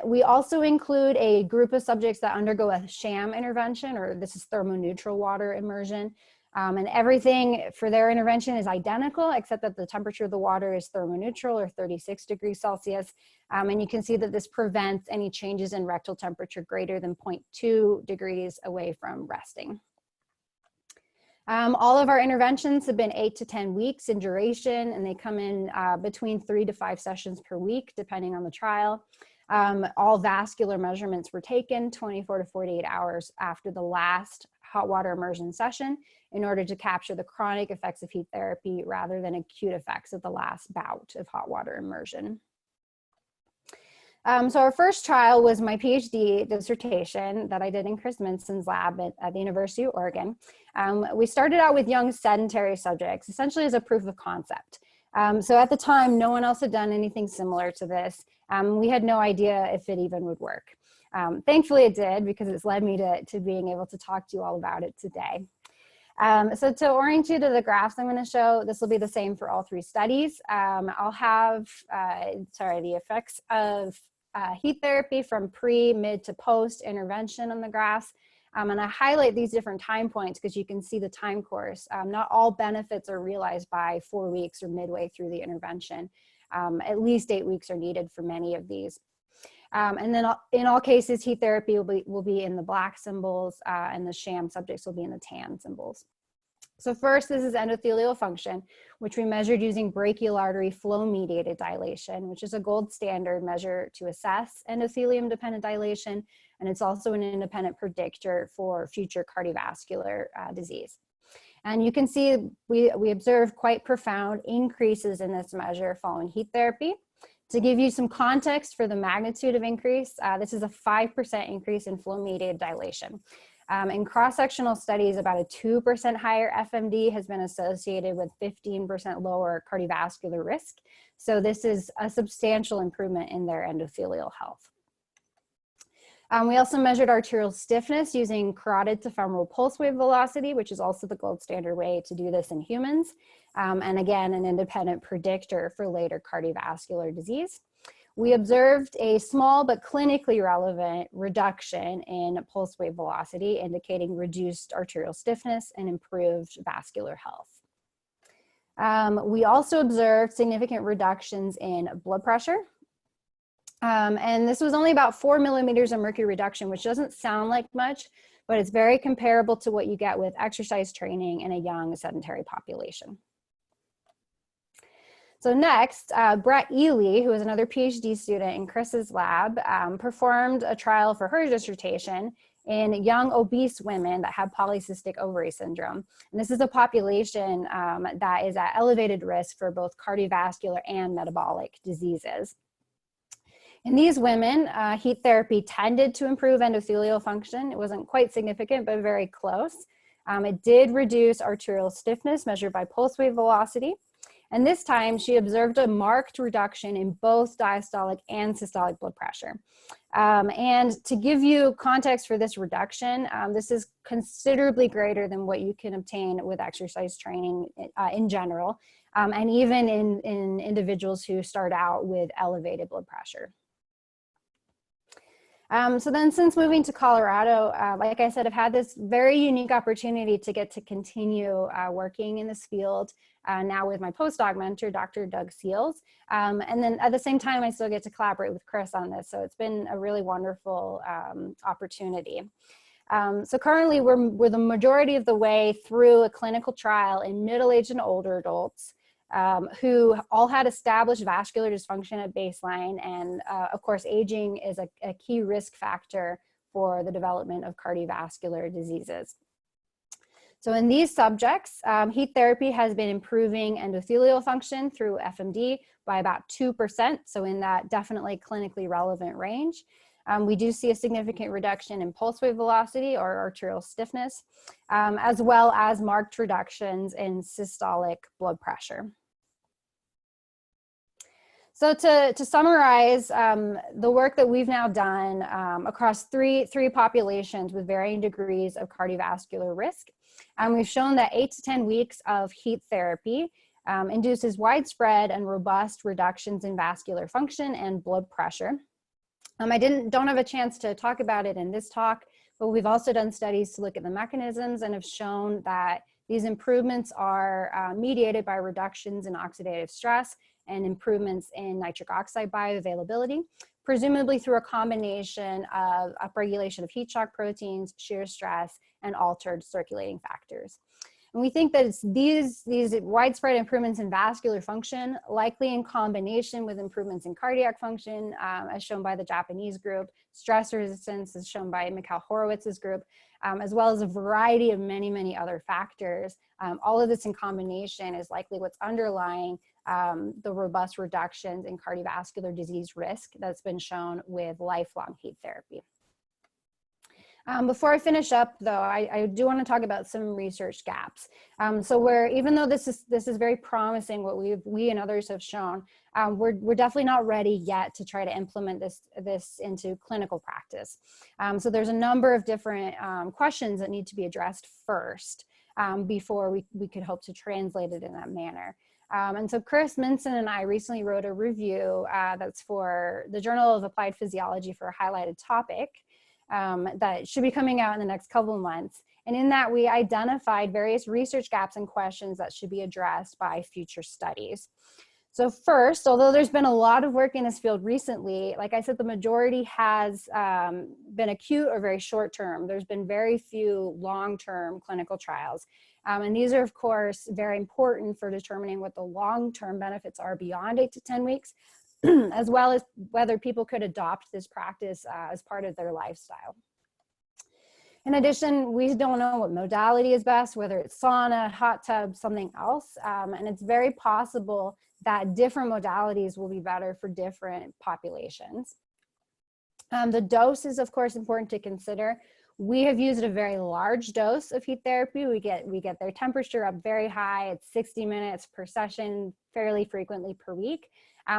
We also include a group of subjects that undergo a sham intervention, or this is thermoneutral water immersion. And everything for their intervention is identical, except that the temperature of the water is thermoneutral, or 36 degrees Celsius. And you can see that this prevents any changes in rectal temperature greater than 0.2 degrees away from resting. All of our interventions have been 8 to 10 weeks in duration, and they come in between 3 to 5 sessions per week, depending on the trial. All vascular measurements were taken 24 to 48 hours after the last hot water immersion session in order to capture the chronic effects of heat therapy rather than acute effects of the last bout of hot water immersion. So our first trial was my PhD dissertation that I did in Chris Minson's lab at the University of Oregon. We started out with young sedentary subjects, essentially as a proof of concept. So at the time, no one else had done anything similar to this. We had no idea if it even would work. Thankfully it did, because it's led me to being able to talk to you all about it today. So to orient you to the graphs I'm going to show, this will be the same for all 3 studies. I'll have, the effects of heat therapy from pre, mid to post intervention on the graphs. And I highlight these different time points because you can see the time course. Not all benefits are realized by 4 weeks or midway through the intervention. At least 8 weeks are needed for many of these. And then in all cases, heat therapy will be in the black symbols, and the sham subjects will be in the tan symbols. So first, this is endothelial function, which we measured using brachial artery flow-mediated dilation, which is a gold standard measure to assess endothelium-dependent dilation, and it's also an independent predictor for future cardiovascular disease. And you can see we observed quite profound increases in this measure following heat therapy. To give you some context for the magnitude of increase, this is a 5% increase in flow-mediated dilation. In cross-sectional studies, about a 2% higher FMD has been associated with 15% lower cardiovascular risk. So this is a substantial improvement in their endothelial health. We also measured arterial stiffness using carotid to femoral pulse wave velocity, which is also the gold standard way to do this in humans. And again, an independent predictor for later cardiovascular disease. We observed a small but clinically relevant reduction in pulse wave velocity, indicating reduced arterial stiffness and improved vascular health. We also observed significant reductions in blood pressure. And this was only about 4 millimeters of mercury reduction, which doesn't sound like much, but it's very comparable to what you get with exercise training in a young sedentary population. So next, Brett Ely, who is another PhD student in Chris's lab, performed a trial for her dissertation in young obese women that have polycystic ovary syndrome. And this is a population that is at elevated risk for both cardiovascular and metabolic diseases. In these women, heat therapy tended to improve endothelial function. It wasn't quite significant, but very close. It did reduce arterial stiffness measured by pulse wave velocity. And this time she observed a marked reduction in both diastolic and systolic blood pressure. And to give you context for this reduction, this is considerably greater than what you can obtain with exercise training in general, and even in individuals who start out with elevated blood pressure. So then since moving to Colorado, like I said, I've had this very unique opportunity to get to continue working in this field now with my postdoc mentor, Dr. Doug Seals. And then at the same time, I still get to collaborate with Chris on this. So it's been a really wonderful opportunity. So currently we're the majority of the way through a clinical trial in middle-aged and older adults who all had established vascular dysfunction at baseline. And of course, aging is a key risk factor for the development of cardiovascular diseases. So in these subjects, heat therapy has been improving endothelial function through FMD by about 2%, so in that definitely clinically relevant range. We do see a significant reduction in pulse wave velocity or arterial stiffness, as well as marked reductions in systolic blood pressure. So to summarize the work that we've now done across three populations with varying degrees of cardiovascular risk, we've shown that 8 to 10 weeks of heat therapy induces widespread and robust reductions in vascular function and blood pressure. I don't have a chance to talk about it in this talk, but we've also done studies to look at the mechanisms and have shown that these improvements are mediated by reductions in oxidative stress and improvements in nitric oxide bioavailability, presumably through a combination of upregulation of heat shock proteins, shear stress, and altered circulating factors. And we think that it's these widespread improvements in vascular function, likely in combination with improvements in cardiac function, as shown by the Japanese group, stress resistance, as shown by Mikhail Horowitz's group, as well as a variety of many other factors. All of this in combination is likely what's underlying the robust reductions in cardiovascular disease risk that's been shown with lifelong heat therapy. Before I finish up, though, I do want to talk about some research gaps. So even though this is very promising, what we and others have shown, we're definitely not ready yet to try to implement this into clinical practice. So there's a number of different questions that need to be addressed first before we could hope to translate it in that manner. And so Chris Minson and I recently wrote a review that's for the Journal of Applied Physiology for a highlighted topic. That should be coming out in the next couple of months. And in that, we identified various research gaps and questions that should be addressed by future studies. So first, although there's been a lot of work in this field recently, like I said, the majority has been acute or very short term. There's been very few long-term clinical trials. And these are, of course, very important for determining what the long-term benefits are beyond 8 to 10 weeks, as well as whether people could adopt this practice as part of their lifestyle. In addition, we don't know what modality is best, whether it's sauna, hot tub, something else, and it's very possible that different modalities will be better for different populations. The dose is, of course, important to consider. We have used a very large dose of heat therapy. We get their temperature up very high. It's 60 minutes per session, fairly frequently per week.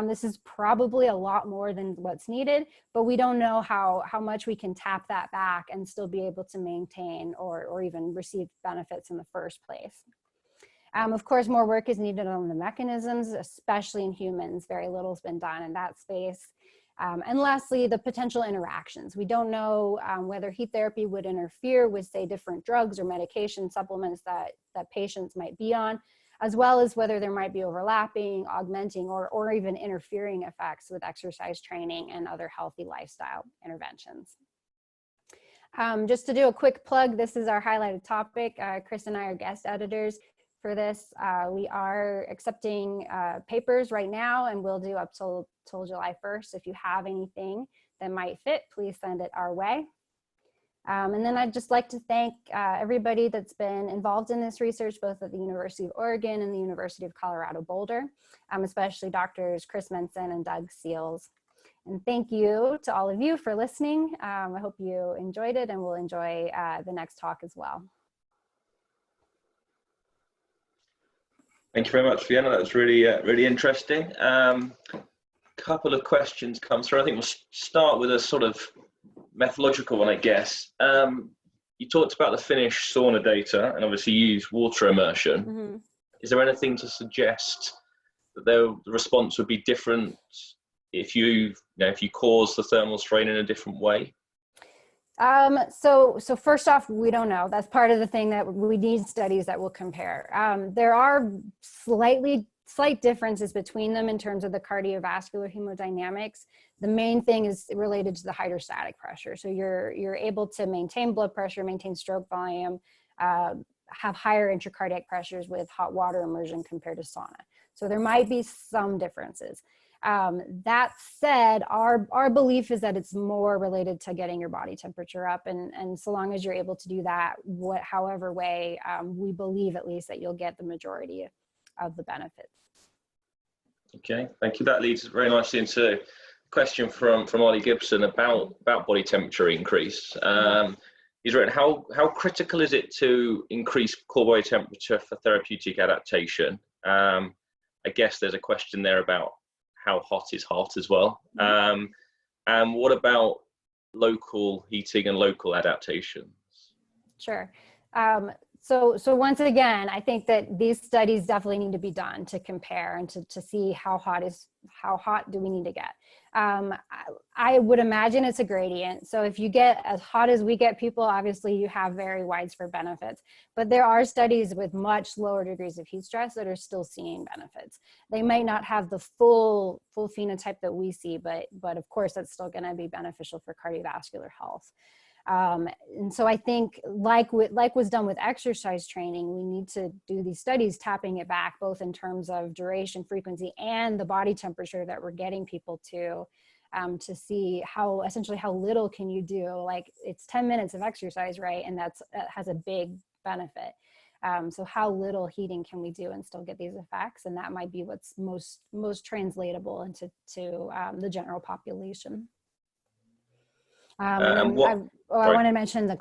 This is probably a lot more than what's needed, but we don't know how much we can tap that back and still be able to maintain or even receive benefits in the first place. Of course, more work is needed on the mechanisms, especially in humans. Very little has been done in that space. And lastly, the potential interactions. We don't know whether heat therapy would interfere with, say, different drugs or medication supplements that patients might be on, as well as whether there might be overlapping, augmenting, or even interfering effects with exercise training and other healthy lifestyle interventions. Just to do a quick plug, this is our highlighted topic. Chris and I are guest editors for this. We are accepting papers right now, and we'll do up till July 1st. If you have anything that might fit, please send it our way. And then I'd just like to thank everybody that's been involved in this research, both at the University of Oregon and the University of Colorado Boulder, especially Drs. Chris Minson and Doug Seals. And thank you to all of you for listening. I hope you enjoyed it and will enjoy the next talk as well. Thank you very much, Vienna. That was really, really interesting. Couple of questions come through. I think we'll start with a sort of methodological one, I guess. You talked about the Finnish sauna data and obviously you use water immersion. Mm-hmm. Is there anything to suggest that the response would be different if you cause the thermal strain in a different way? So first off, we don't know. That's part of the thing that we need studies that will compare. There are slight differences between them in terms of the cardiovascular hemodynamics. The main thing is related to the hydrostatic pressure. So you're able to maintain blood pressure, maintain stroke volume, have higher intracardiac pressures with hot water immersion compared to sauna. So there might be some differences. That said, our belief is that it's more related to getting your body temperature up, and so long as you're able to do that, however way, we believe at least that you'll get the majority of the benefits. Okay, thank you. That leads very nicely into question from Ollie Gibson about body temperature increase. He's written, how critical is it to increase core body temperature for therapeutic adaptation? I guess there's a question there about how hot is hot as well. And what about local heating and local adaptations? Sure. So once again, I think that these studies definitely need to be done to compare and to see how hot do we need to get. I would imagine it's a gradient. So if you get as hot as we get people, obviously you have very widespread benefits. But there are studies with much lower degrees of heat stress that are still seeing benefits. They might not have the full phenotype that we see, but of course that's still going to be beneficial for cardiovascular health. And so I think like was done with exercise training, we need to do these studies tapping it back both in terms of duration, frequency, and the body temperature that we're getting people to see essentially how little can you do. Like it's 10 minutes of exercise, right? And that has a big benefit. So how little heating can we do and still get these effects? And that might be what's most translatable into the general population. I want to mention the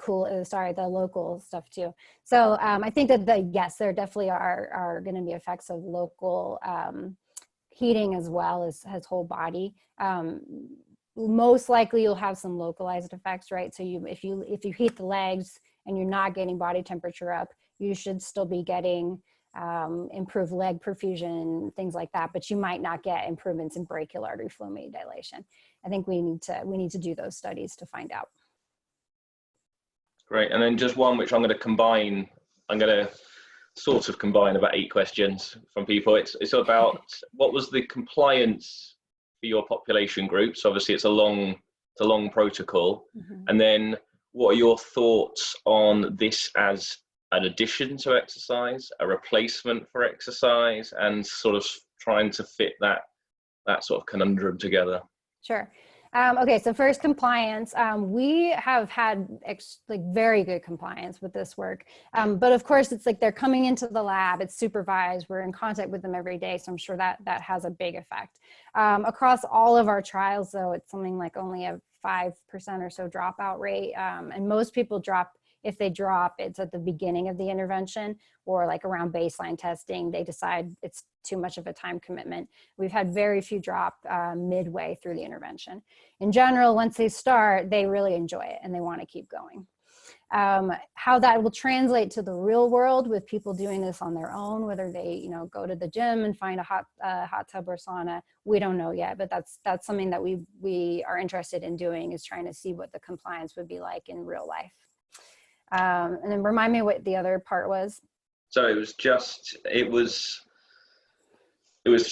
local stuff too. So I think that yes, there definitely are going to be effects of local heating as well as whole body. Most likely you'll have some localized effects, right? So if you heat the legs and you're not getting body temperature up, you should still be getting improved leg perfusion, things like that, but you might not get improvements in brachial artery flow medium dilation. I think we need to do those studies to find out. Great, and then just one which I'm going to combine. I'm going to sort of combine about 8 questions from people. It's about what was the compliance for your population groups. Obviously, it's a long protocol, and then what are your thoughts on this as an addition to exercise, a replacement for exercise, and sort of trying to fit that sort of conundrum together? Sure. Okay, so first, compliance. We have had very good compliance with this work, but of course it's like they're coming into the lab, it's supervised, we're in contact with them every day, so I'm sure that has a big effect. Across all of our trials though, it's something like only a 5% or so dropout rate, and most people drop. If they drop, it's at the beginning of the intervention or like around baseline testing, they decide it's too much of a time commitment. We've had very few drop midway through the intervention. In general, once they start, they really enjoy it and they want to keep going. How that will translate to the real world with people doing this on their own, whether they go to the gym and find a hot tub or sauna, we don't know yet, but that's something that we are interested in doing, is trying to see what the compliance would be like in real life. And then remind me what the other part was. So it was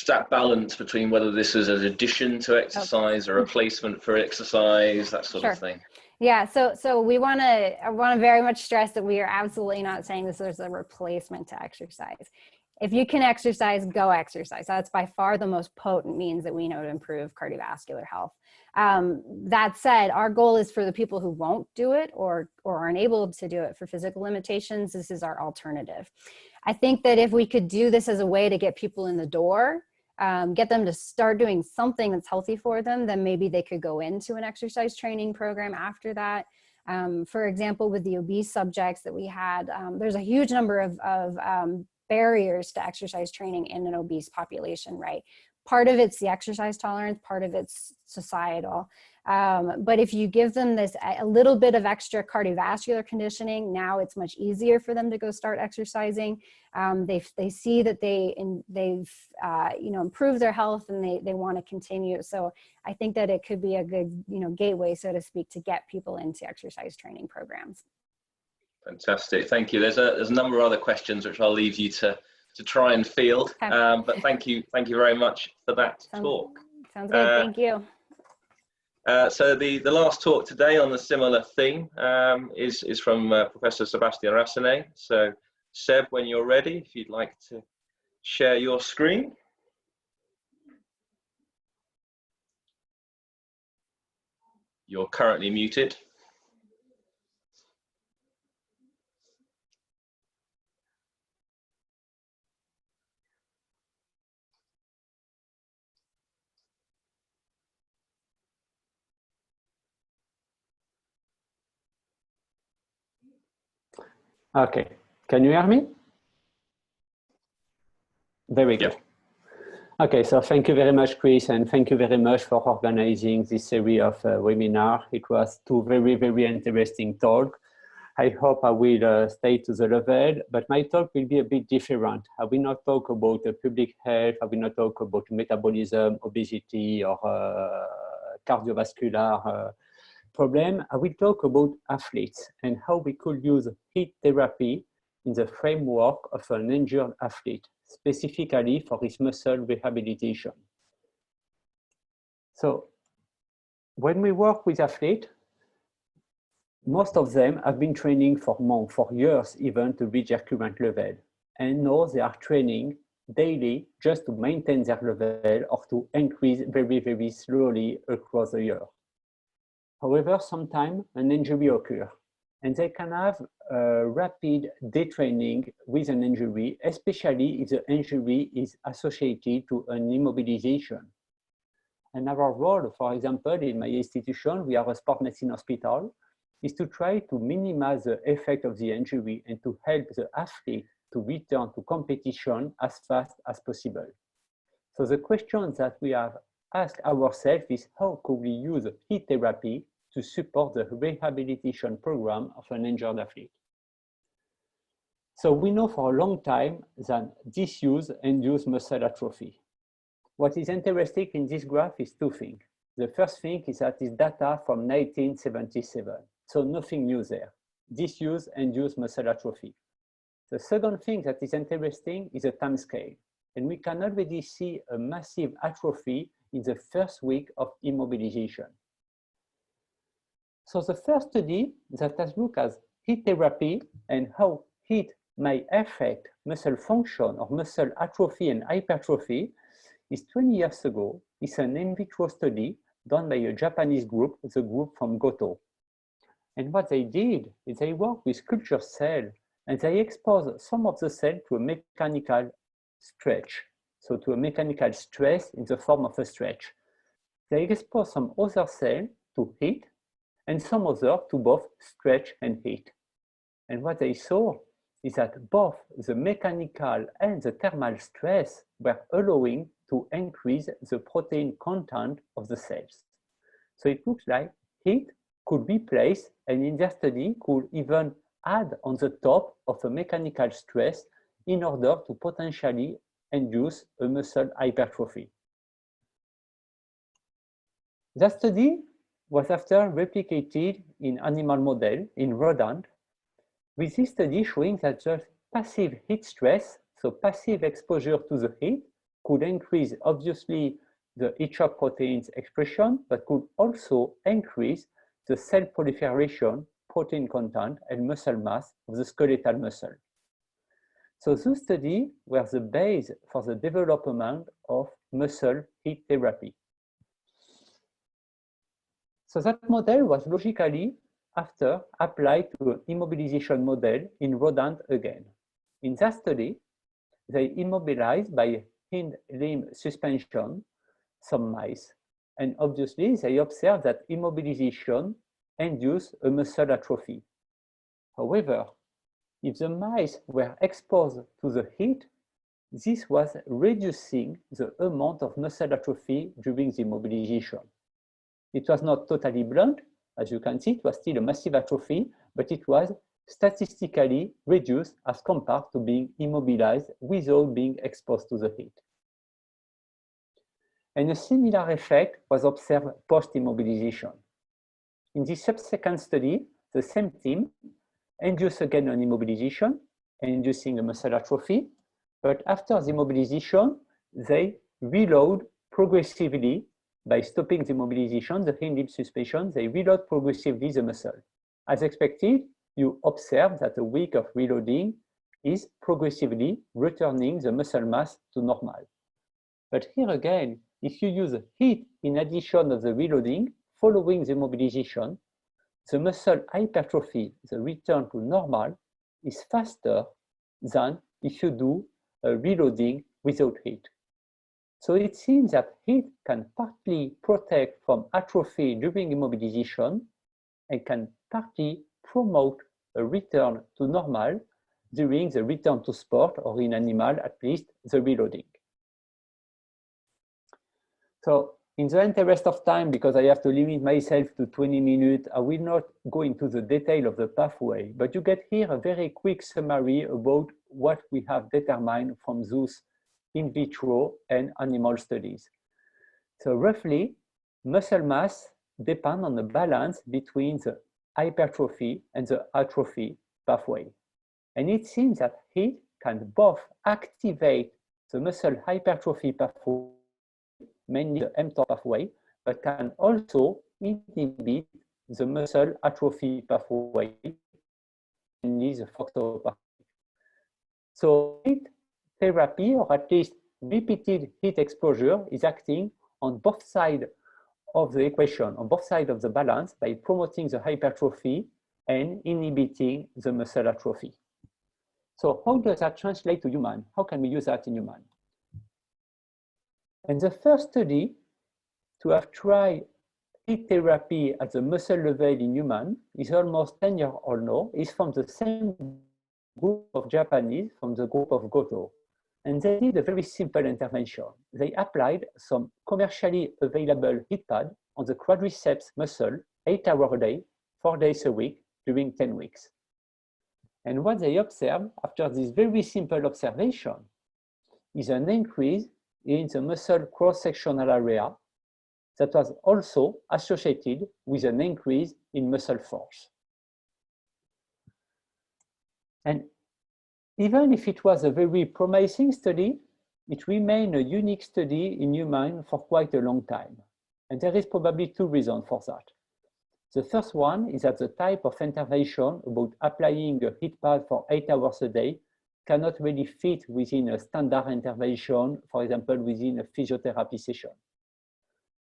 that balance between whether this is an addition to exercise or a replacement for exercise, that sort of thing. Yeah, so I want to very much stress that we are absolutely not saying this is a replacement to exercise. If you can exercise, go exercise. That's by far the most potent means that we know to improve cardiovascular health. That said, our goal is for the people who won't do it or aren't able to do it for physical limitations, this is our alternative. I think that if we could do this as a way to get people in the door, get them to start doing something that's healthy for them, then maybe they could go into an exercise training program after that. For example, with the obese subjects that we had, there's a huge number of barriers to exercise training in an obese population, right? Part of it's the exercise tolerance, part of it's societal. But if you give them a little bit of extra cardiovascular conditioning, now it's much easier for them to go start exercising. They see that they've improved their health and they want to continue. So I think that it could be a good gateway, so to speak, to get people into exercise training programs. Fantastic, thank you. There's a number of other questions which I'll leave you to try and field. Okay. But thank you very much for that talk. Sounds good. Thank you. So the last talk today on the similar theme is from Professor Sébastien Racinais. So Seb, when you're ready, if you'd like to share your screen. You're currently muted. Okay, can you hear me? Very good. Okay, so thank you very much, Chris, and thank you very much for organizing this series of webinar. It was two very, very interesting talks. I hope I will stay to the level, but my talk will be a bit different. I will not talk about public health, I will not talk about metabolism, obesity, or cardiovascular problem. I will talk about athletes and how we could use heat therapy in the framework of an injured athlete, specifically for his muscle rehabilitation. So when we work with athletes, most of them have been training for months, for years even, to reach their current level. And now they are training daily just to maintain their level or to increase very, very slowly across the year. However, sometimes an injury occurs, and they can have rapid detraining with an injury, especially if the injury is associated to an immobilization. And our role, for example, in my institution, we are a sport medicine hospital, is to try to minimize the effect of the injury and to help the athlete to return to competition as fast as possible. So the question that we have asked ourselves is how could we use heat therapy to support the rehabilitation program of an injured athlete? So we know for a long time that disuse induces muscle atrophy. What is interesting in this graph is two things. The first thing is that it's data from 1977, so nothing new there. Disuse induces muscle atrophy. The second thing that is interesting is the time scale. And we can already see a massive atrophy in the first week of immobilization. So the first study that has looked at heat therapy and how heat may affect muscle function or muscle atrophy and hypertrophy is 20 years ago. It's an in vitro study done by a Japanese group, the group from Goto. And what they did is they worked with culture cells and they exposed some of the cells to a mechanical stretch, so to a mechanical stress in the form of a stretch. They exposed some other cells to heat and some other to both stretch and heat. And what they saw is that both the mechanical and the thermal stress were allowing to increase the protein content of the cells. So it looks like heat could be placed, and in their study could even add on the top of a mechanical stress in order to potentially induce a muscle hypertrophy. That study was after replicated in animal model in rodent, with this study showing that just passive heat stress, so passive exposure to the heat, could increase obviously the heat shock proteins expression, but could also increase the cell proliferation, protein content, and muscle mass of the skeletal muscle. So those studies were the base for the development of muscle heat therapy. So that model was logically after applied to an immobilization model in rodent again. In that study, they immobilized by hind limb suspension some mice. And obviously, they observed that immobilization induced a muscle atrophy. However, if the mice were exposed to the heat, this was reducing the amount of muscle atrophy during the immobilization. It was not totally blunt. As you can see, it was still a massive atrophy, but it was statistically reduced as compared to being immobilized without being exposed to the heat. And a similar effect was observed post-immobilization. In this subsequent study, the same team induced again an immobilization, inducing a muscle atrophy, but after the immobilization, they reload progressively by stopping the immobilization, the hind limb suspension, they reload progressively the muscle. As expected, you observe that a week of reloading is progressively returning the muscle mass to normal. But here again, if you use heat in addition of the reloading, following the immobilization, the muscle hypertrophy, the return to normal, is faster than if you do a reloading without heat. So it seems that heat can partly protect from atrophy during immobilization and can partly promote a return to normal during the return to sport, or in animal, at least the reloading. So in the interest of time, because I have to limit myself to 20 minutes, I will not go into the detail of the pathway, but you get here a very quick summary about what we have determined from those in vitro and animal studies. So roughly, muscle mass depends on the balance between the hypertrophy and the atrophy pathway. And it seems that heat can both activate the muscle hypertrophy pathway, mainly the mTOR pathway, but can also inhibit the muscle atrophy pathway, mainly the FOXO pathway. So heat therapy, or at least repeated heat exposure, is acting on both sides of the equation, on both sides of the balance, by promoting the hypertrophy and inhibiting the muscle atrophy. So how does that translate to human? How can we use that in human? And the first study to have tried heat therapy at the muscle level in human is almost 10 years old now, is from the same group of Japanese, from the group of Goto. And they did a very simple intervention. They applied some commercially available heat pad on the quadriceps muscle 8 hours a day, 4 days a week, during 10 weeks. And what they observed after this very simple observation is an increase in the muscle cross-sectional area that was also associated with an increase in muscle force. And even if it was a very promising study, it remained a unique study in humans for quite a long time. And there is probably two reasons for that. The first one is that the type of intervention about applying a heat pad for 8 hours a day cannot really fit within a standard intervention, for example, within a physiotherapy session.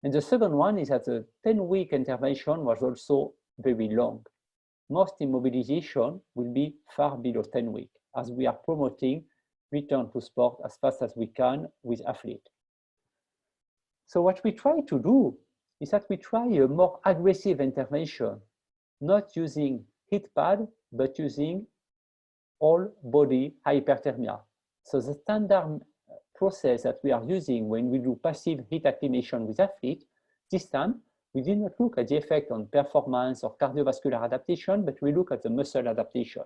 And the second one is that the 10-week intervention was also very long. Most immobilization will be far below 10 weeks, as we are promoting return to sport as fast as we can with athletes. So what we try to do is that we try a more aggressive intervention, not using heat pad, but using all body hyperthermia. So the standard process that we are using when we do passive heat acclimation with athletes, this time we did not look at the effect on performance or cardiovascular adaptation, but we look at the muscle adaptation.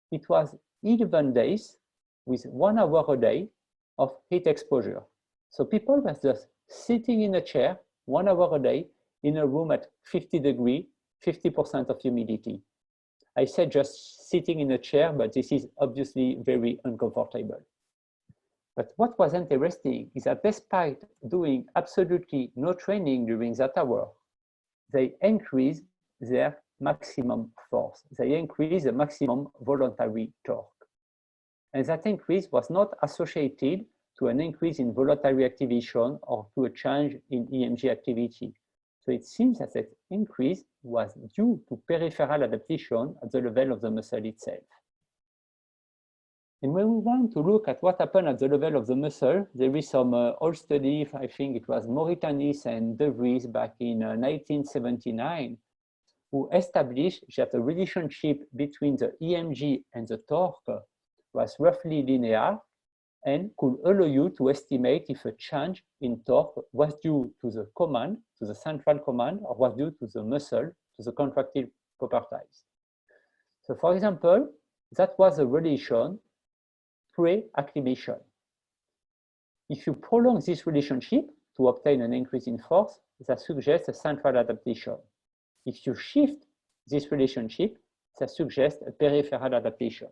It was 11 days with 1 hour a day of heat exposure. So people were just sitting in a chair 1 hour a day in a room at 50 degrees, 50% of humidity. I said just sitting in a chair, but this is obviously very uncomfortable. But what was interesting is that despite doing absolutely no training during that hour, they increased their maximum force. They increased the maximum voluntary torque. And that increase was not associated to an increase in voluntary activation or to a change in EMG activity. So it seems that that increase was due to peripheral adaptation at the level of the muscle itself. And when we want to look at what happened at the level of the muscle, there is some old study, I think it was Moritanis and De Vries back in 1979, who established that the relationship between the EMG and the torque was roughly linear and could allow you to estimate if a change in torque was due to the command, to the central command, or was due to the muscle, to the contractile properties. So for example, that was a relation pre-acclimation. If you prolong this relationship to obtain an increase in force, that suggests a central adaptation. If you shift this relationship, that suggests a peripheral adaptation.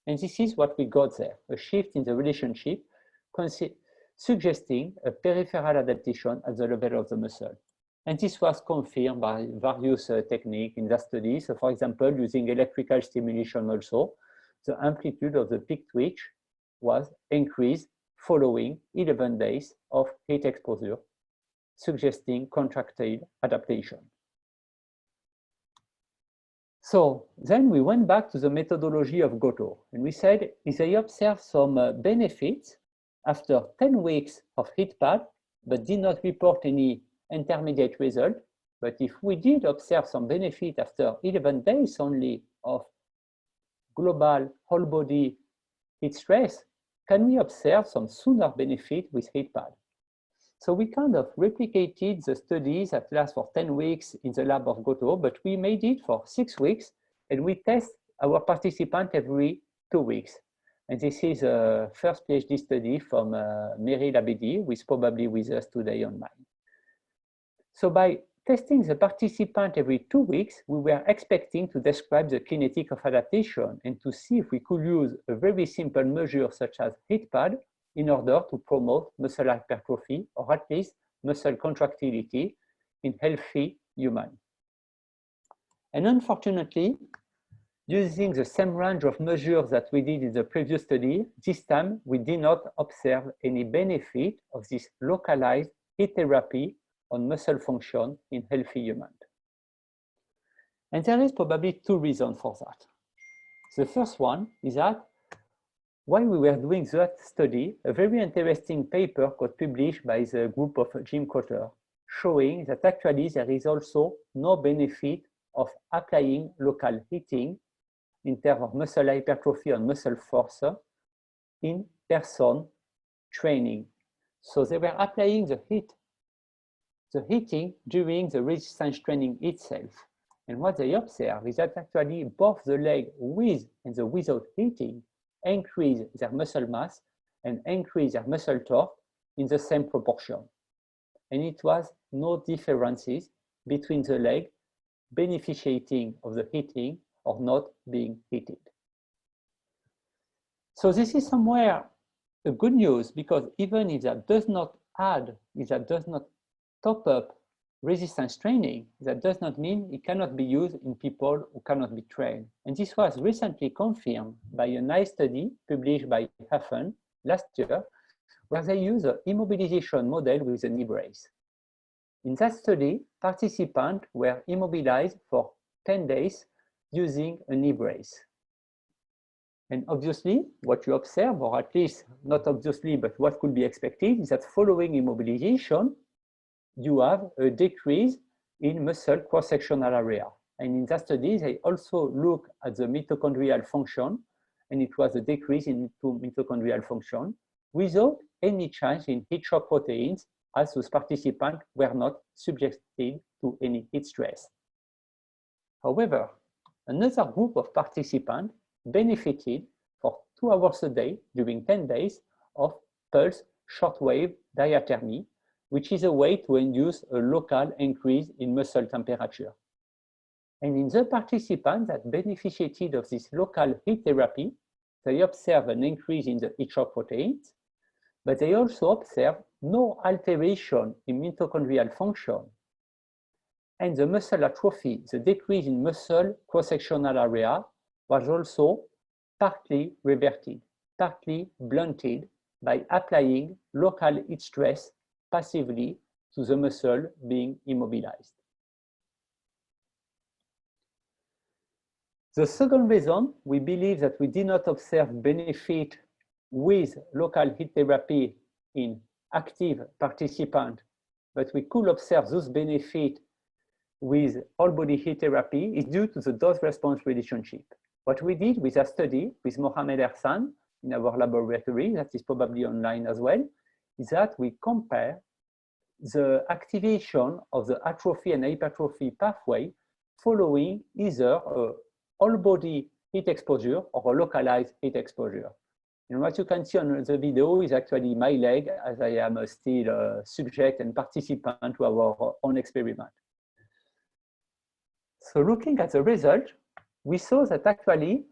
And this is what we got there, a shift in the relationship suggesting a peripheral adaptation at the level of the muscle. And this was confirmed by various techniques in that study. So for example, using electrical stimulation also, the amplitude of the peak twitch was increased following 11 days of heat exposure, suggesting contractile adaptation. So then we went back to the methodology of Goto, and we said, if they observed some benefits after 10 weeks of heat pad, but did not report any intermediate result, but if we did observe some benefit after 11 days only of global whole body heat stress, can we observe some sooner benefit with heat pad? So we kind of replicated the studies that last for 10 weeks in the lab of Goto, but we made it for 6 weeks, and we test our participant every 2 weeks. And this is a first PhD study from Meryl Abedi, who is probably with us today online. So by testing the participant every 2 weeks, we were expecting to describe the kinetic of adaptation and to see if we could use a very simple measure such as heat pad in order to promote muscle hypertrophy or at least muscle contractility in healthy humans. And unfortunately, using the same range of measures that we did in the previous study, this time we did not observe any benefit of this localized heat therapy on muscle function in healthy humans. And there is probably 2 reasons for that. The first one is that while we were doing that study, a very interesting paper got published by the group of Jim Qatar, showing that actually there is also no benefit of applying local heating in terms of muscle hypertrophy and muscle force in person training. So they were applying the heating during the resistance training itself. And what they observed is that actually both the leg with and the without heating increase their muscle mass and increase their muscle torque in the same proportion. And it was no differences between the leg beneficiating of the heating or not being heated. So this is somewhere a good news, because even if that does not add, if that does not top up resistance training, that does not mean it cannot be used in people who cannot be trained. And this was recently confirmed by a nice study published by Hafen last year, where they use an immobilization model with a knee brace. In that study, participants were immobilized for 10 days using a knee brace. And obviously, what you observe, or at least not obviously, but what could be expected, is that following immobilization, you have a decrease in muscle cross-sectional area. And in that study, they also look at the mitochondrial function, and it was a decrease in mitochondrial function without any change in heat shock proteins, as those participants were not subjected to any heat stress. However, another group of participants benefited for 2 hours a day during 10 days of pulse shortwave diathermy, which is a way to induce a local increase in muscle temperature. And in the participants that benefited of this local heat therapy, they observe an increase in the heat shock proteins, but they also observe no alteration in mitochondrial function. And the muscle atrophy, the decrease in muscle cross-sectional area, was also partly reverted, partly blunted by applying local heat stress passively to the muscle being immobilized. The second reason we believe that we did not observe benefit with local heat therapy in active participants, but we could observe those benefits with whole body heat therapy is due to the dose-response relationship. What we did with a study with Mohamed Ersan in our laboratory, that is probably online as well, is that we compare the activation of the atrophy and hypertrophy pathway following either a whole body heat exposure or a localized heat exposure. And what you can see on the video is actually my leg, as I am still a subject and participant to our own experiment. So looking at the result, we saw that actually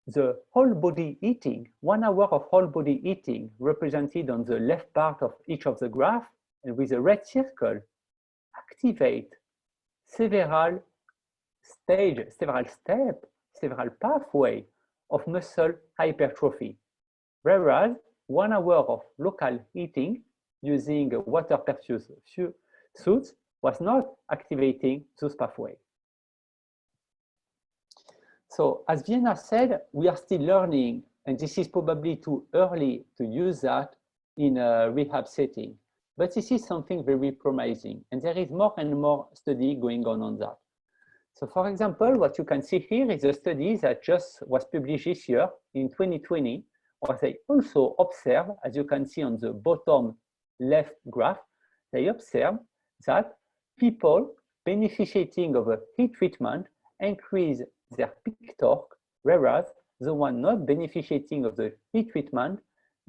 the whole body heating, 1 hour of whole body heating represented on the left part of each of the graph, and with a red circle, activate several stages, several steps, several pathways of muscle hypertrophy. Whereas 1 hour of local heating using water perfused suits was not activating those pathways. So as Vienna said, we are still learning, and this is probably too early to use that in a rehab setting. But this is something very promising, and there is more and more study going on that. So for example, what you can see here is a study that just was published this year in 2020, where they also observe, as you can see on the bottom left graph, they observe that people benefiting of a heat treatment increase their peak torque, whereas the one not benefiting of the heat treatment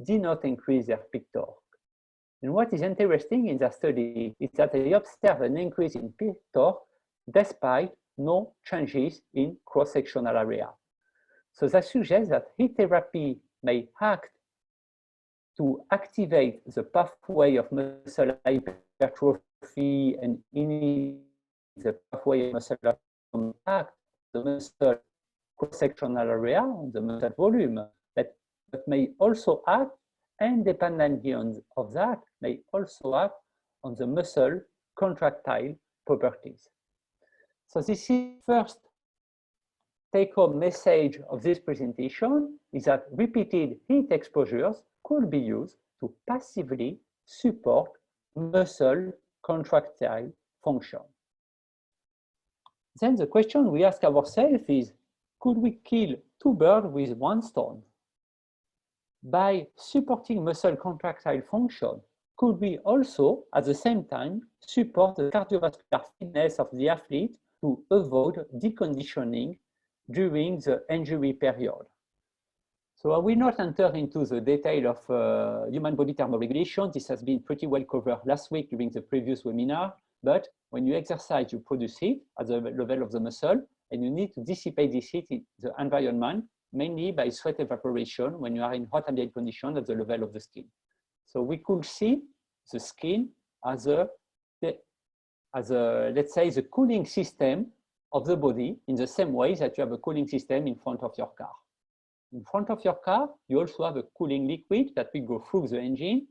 did not increase their peak torque. And what is interesting in the study is that they observe an increase in peak torque despite no changes in cross-sectional area. So that suggests that heat therapy may act to activate the pathway of muscle hypertrophy and inhibit the pathway of muscle contact, the muscle cross-sectional area, the muscle volume, that may also act independently of that, may also act on the muscle contractile properties. So this is first take-home message of this presentation is that repeated heat exposures could be used to passively support muscle contractile function. Then the question we ask ourselves is, could we kill two birds with one stone? By supporting muscle contractile function, could we also, at the same time, support the cardiovascular fitness of the athlete to avoid deconditioning during the injury period? So I will not enter into the detail of human body thermoregulation. This has been pretty well covered last week during the previous webinar. But when you exercise, you produce heat at the level of the muscle, and you need to dissipate this heat in the environment, mainly by sweat evaporation when you are in hot ambient conditions at the level of the skin. So we could see the skin as a let's say, the cooling system of the body in the same way that you have a cooling system in front of your car. In front of your car, you also have a cooling liquid that will go through the engine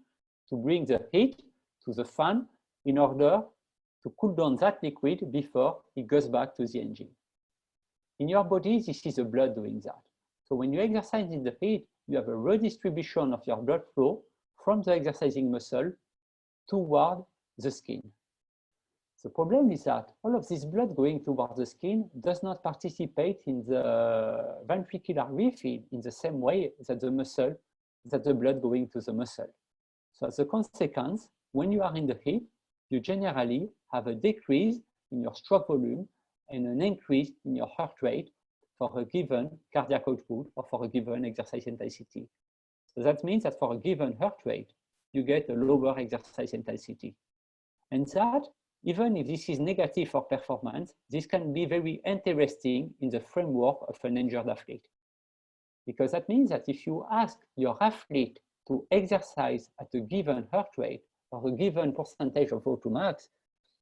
to bring the heat to the fan in order to cool down that liquid before it goes back to the engine. In your body, this is the blood doing that. So when you exercise in the heat, you have a redistribution of your blood flow from the exercising muscle toward the skin. The problem is that all of this blood going towards the skin does not participate in the ventricular refill in the same way that the blood going to the muscle. So as a consequence, when you are in the heat, you generally have a decrease in your stroke volume and an increase in your heart rate for a given cardiac output or for a given exercise intensity. So that means that for a given heart rate, you get a lower exercise intensity. And that, even if this is negative for performance, this can be very interesting in the framework of an injured athlete. Because that means that if you ask your athlete to exercise at a given heart rate or a given percentage of VO2 max,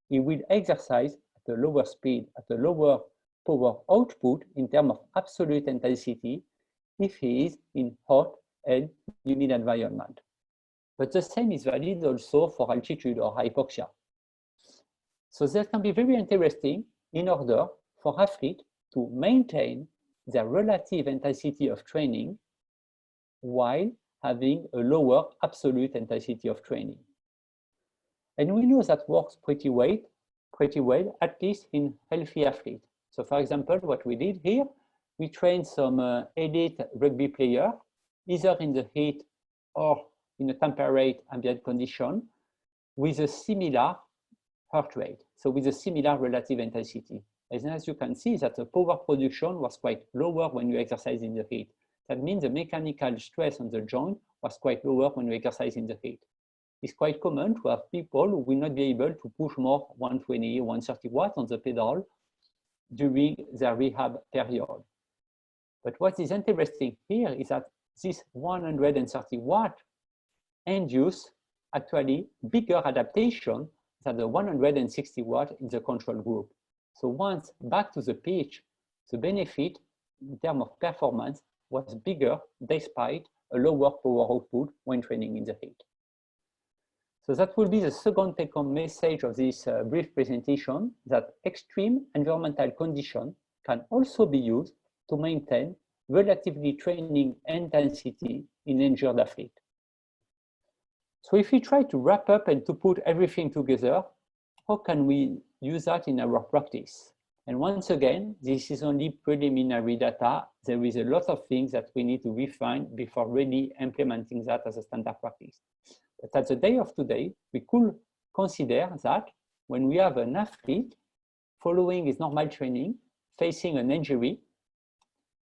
he will exercise at a lower speed, at a lower power output in terms of absolute intensity if he is in hot and humid environment. But the same is valid also for altitude or hypoxia. So that can be very interesting in order for athletes to maintain their relative intensity of training while having a lower absolute intensity of training. And we know that works pretty well, at least in healthy athletes. So for example, what we did here, we trained some elite rugby players, either in the heat or in a temperate ambient condition, with a similar heart rate, so with a similar relative intensity. And as you can see, that the power production was quite lower when you exercise in the heat. That means the mechanical stress on the joint was quite lower when you exercise in the heat. It's quite common to have people who will not be able to push more 120, 130 watts on the pedal during their rehab period. But what is interesting here is that this 130 watt induce actually bigger adaptation than the 160 watt in the control group. So once back to the pitch, the benefit in terms of performance was bigger despite a lower power output when training in the heat. So that will be the second take-home message of this brief presentation, that extreme environmental conditions can also be used to maintain relatively training intensity in injured athletes. So if we try to wrap up and to put everything together, how can we use that in our practice? And once again, this is only preliminary data. There is a lot of things that we need to refine before really implementing that as a standard practice. But at the day of today, we could consider that when we have an athlete following his normal training, facing an injury,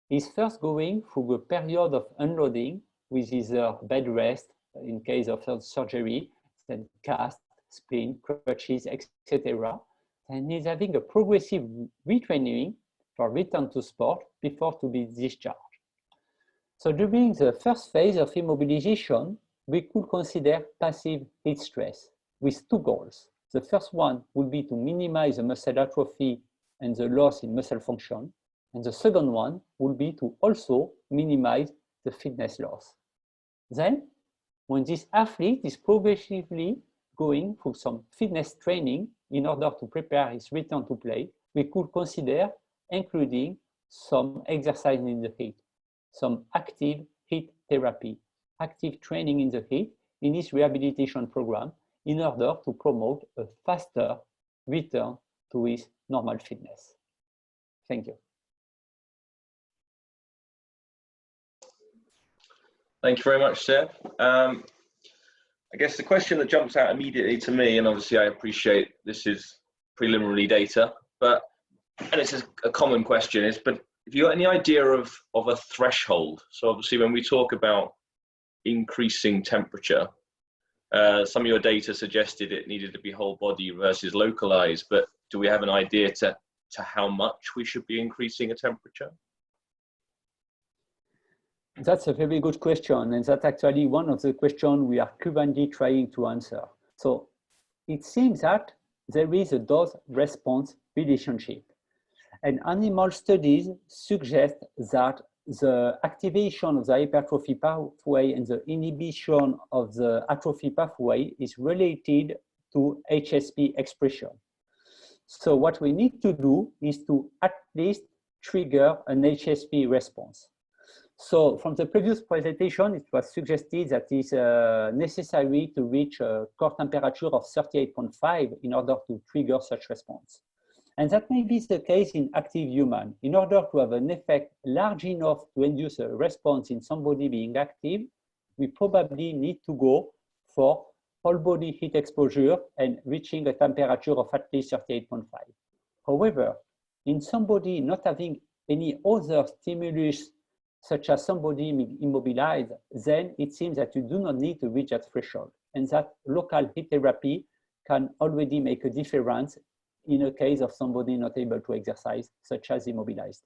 he's first going through a period of unloading with either bed rest in case of surgery, then cast, splint, crutches, etc. And he's having a progressive retraining for return to sport before to be discharged. So during the first phase of immobilization, we could consider passive heat stress with two goals. The first one would be to minimize the muscle atrophy and the loss in muscle function. And the second one would be to also minimize the fitness loss. Then, when this athlete is progressively going through some fitness training in order to prepare his return to play, we could consider including some exercise in the heat, some active heat therapy, active training in the heat in his rehabilitation program in order to promote a faster return to his normal fitness. Thank you. Thank you very much, Seb. I guess the question that jumps out immediately to me, and obviously I appreciate this is preliminary data, and it's a common question, is, but if you got any idea of a threshold? So obviously when we talk about increasing temperature, some of your data suggested it needed to be whole body versus localized, but do we have an idea to how much we should be increasing a temperature? That's a very good question, and that's actually one of the questions we are currently trying to answer. So it seems that there is a dose-response relationship, and animal studies suggest that the activation of the hypertrophy pathway and the inhibition of the atrophy pathway is related to HSP expression. So what we need to do is to at least trigger an HSP response. So from the previous presentation, it was suggested that it's necessary to reach a core temperature of 38.5 in order to trigger such response. And that may be the case in active human. In order to have an effect large enough to induce a response in somebody being active, we probably need to go for whole body heat exposure and reaching a temperature of at least 38.5. However, in somebody not having any other stimulus such as somebody immobilized, then it seems that you do not need to reach that threshold, and that local heat therapy can already make a difference in a case of somebody not able to exercise, such as immobilized.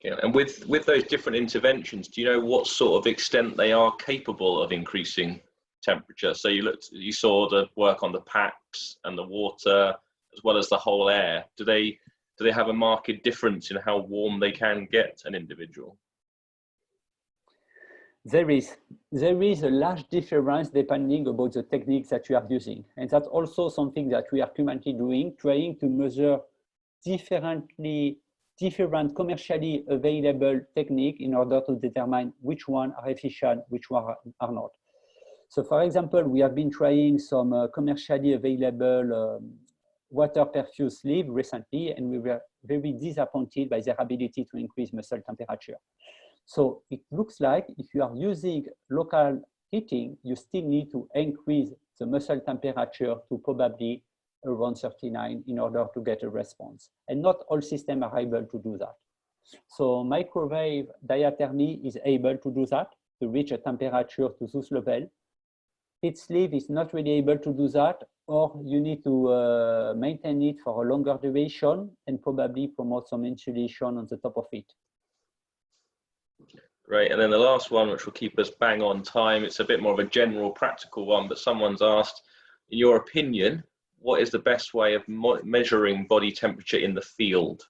Yeah, and with those different interventions, do you know what sort of extent they are capable of increasing temperature? So you saw the work on the packs and the water, as well as the whole air. Do they have a marked difference in how warm they can get an individual? There is a large difference depending about the techniques that you are using. And that's also something that we are currently doing, trying to measure different commercially available techniques in order to determine which one are efficient, which one are not. So for example, we have been trying some commercially available water perfused sleeve recently, and we were very disappointed by their ability to increase muscle temperature. So it looks like if you are using local heating, you still need to increase the muscle temperature to probably around 39 in order to get a response. And not all systems are able to do that. So microwave diathermy is able to do that, to reach a temperature to this level. Heat sleeve is not really able to do that, or you need to maintain it for a longer duration and probably promote some insulation on the top of it. Great, and then the last one, which will keep us bang on time, it's a bit more of a general practical one, but someone's asked, in your opinion, what is the best way of measuring body temperature in the field?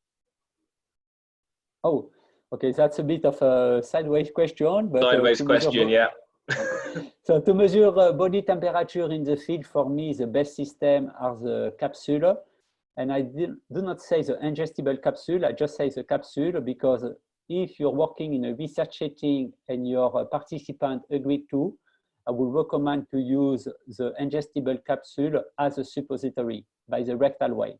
Oh, okay, that's a bit of a sideways question. But sideways question, yeah. So to measure body temperature in the field, for me, the best system are the capsule. And I do not say the ingestible capsule, I just say the capsule, because if you're working in a research setting and your participant agreed to, I would recommend to use the ingestible capsule as a suppository by the rectal way.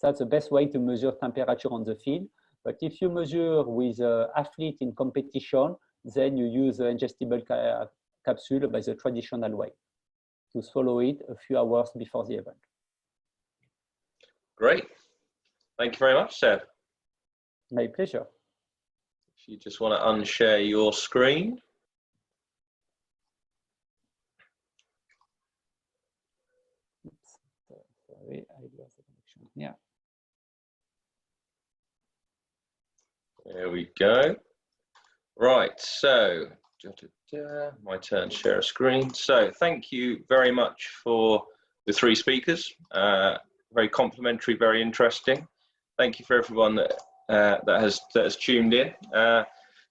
That's the best way to measure temperature on the field. But if you measure with an athlete in competition, then you use an ingestible capsule by the traditional way to swallow it a few hours before the event. Great. Thank you very much, Seb. My pleasure. If you just want to unshare your screen. Oops. Sorry, I lost the connection. Yeah. There we go. Right, so my turn to share a screen. So thank you very much for the three speakers. Very complimentary, very interesting. Thank you for everyone that has tuned in.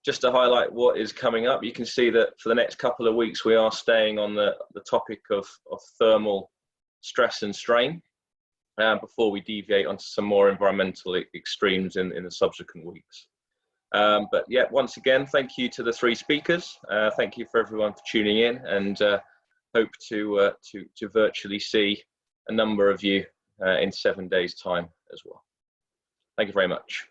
Just to highlight what is coming up, you can see that for the next couple of weeks we are staying on the topic of thermal stress and strain before we deviate onto some more environmental extremes in the subsequent weeks. But yeah, once again, thank you to the three speakers. Thank you for everyone for tuning in, and hope to virtually see a number of you in 7 days' time as well. Thank you very much.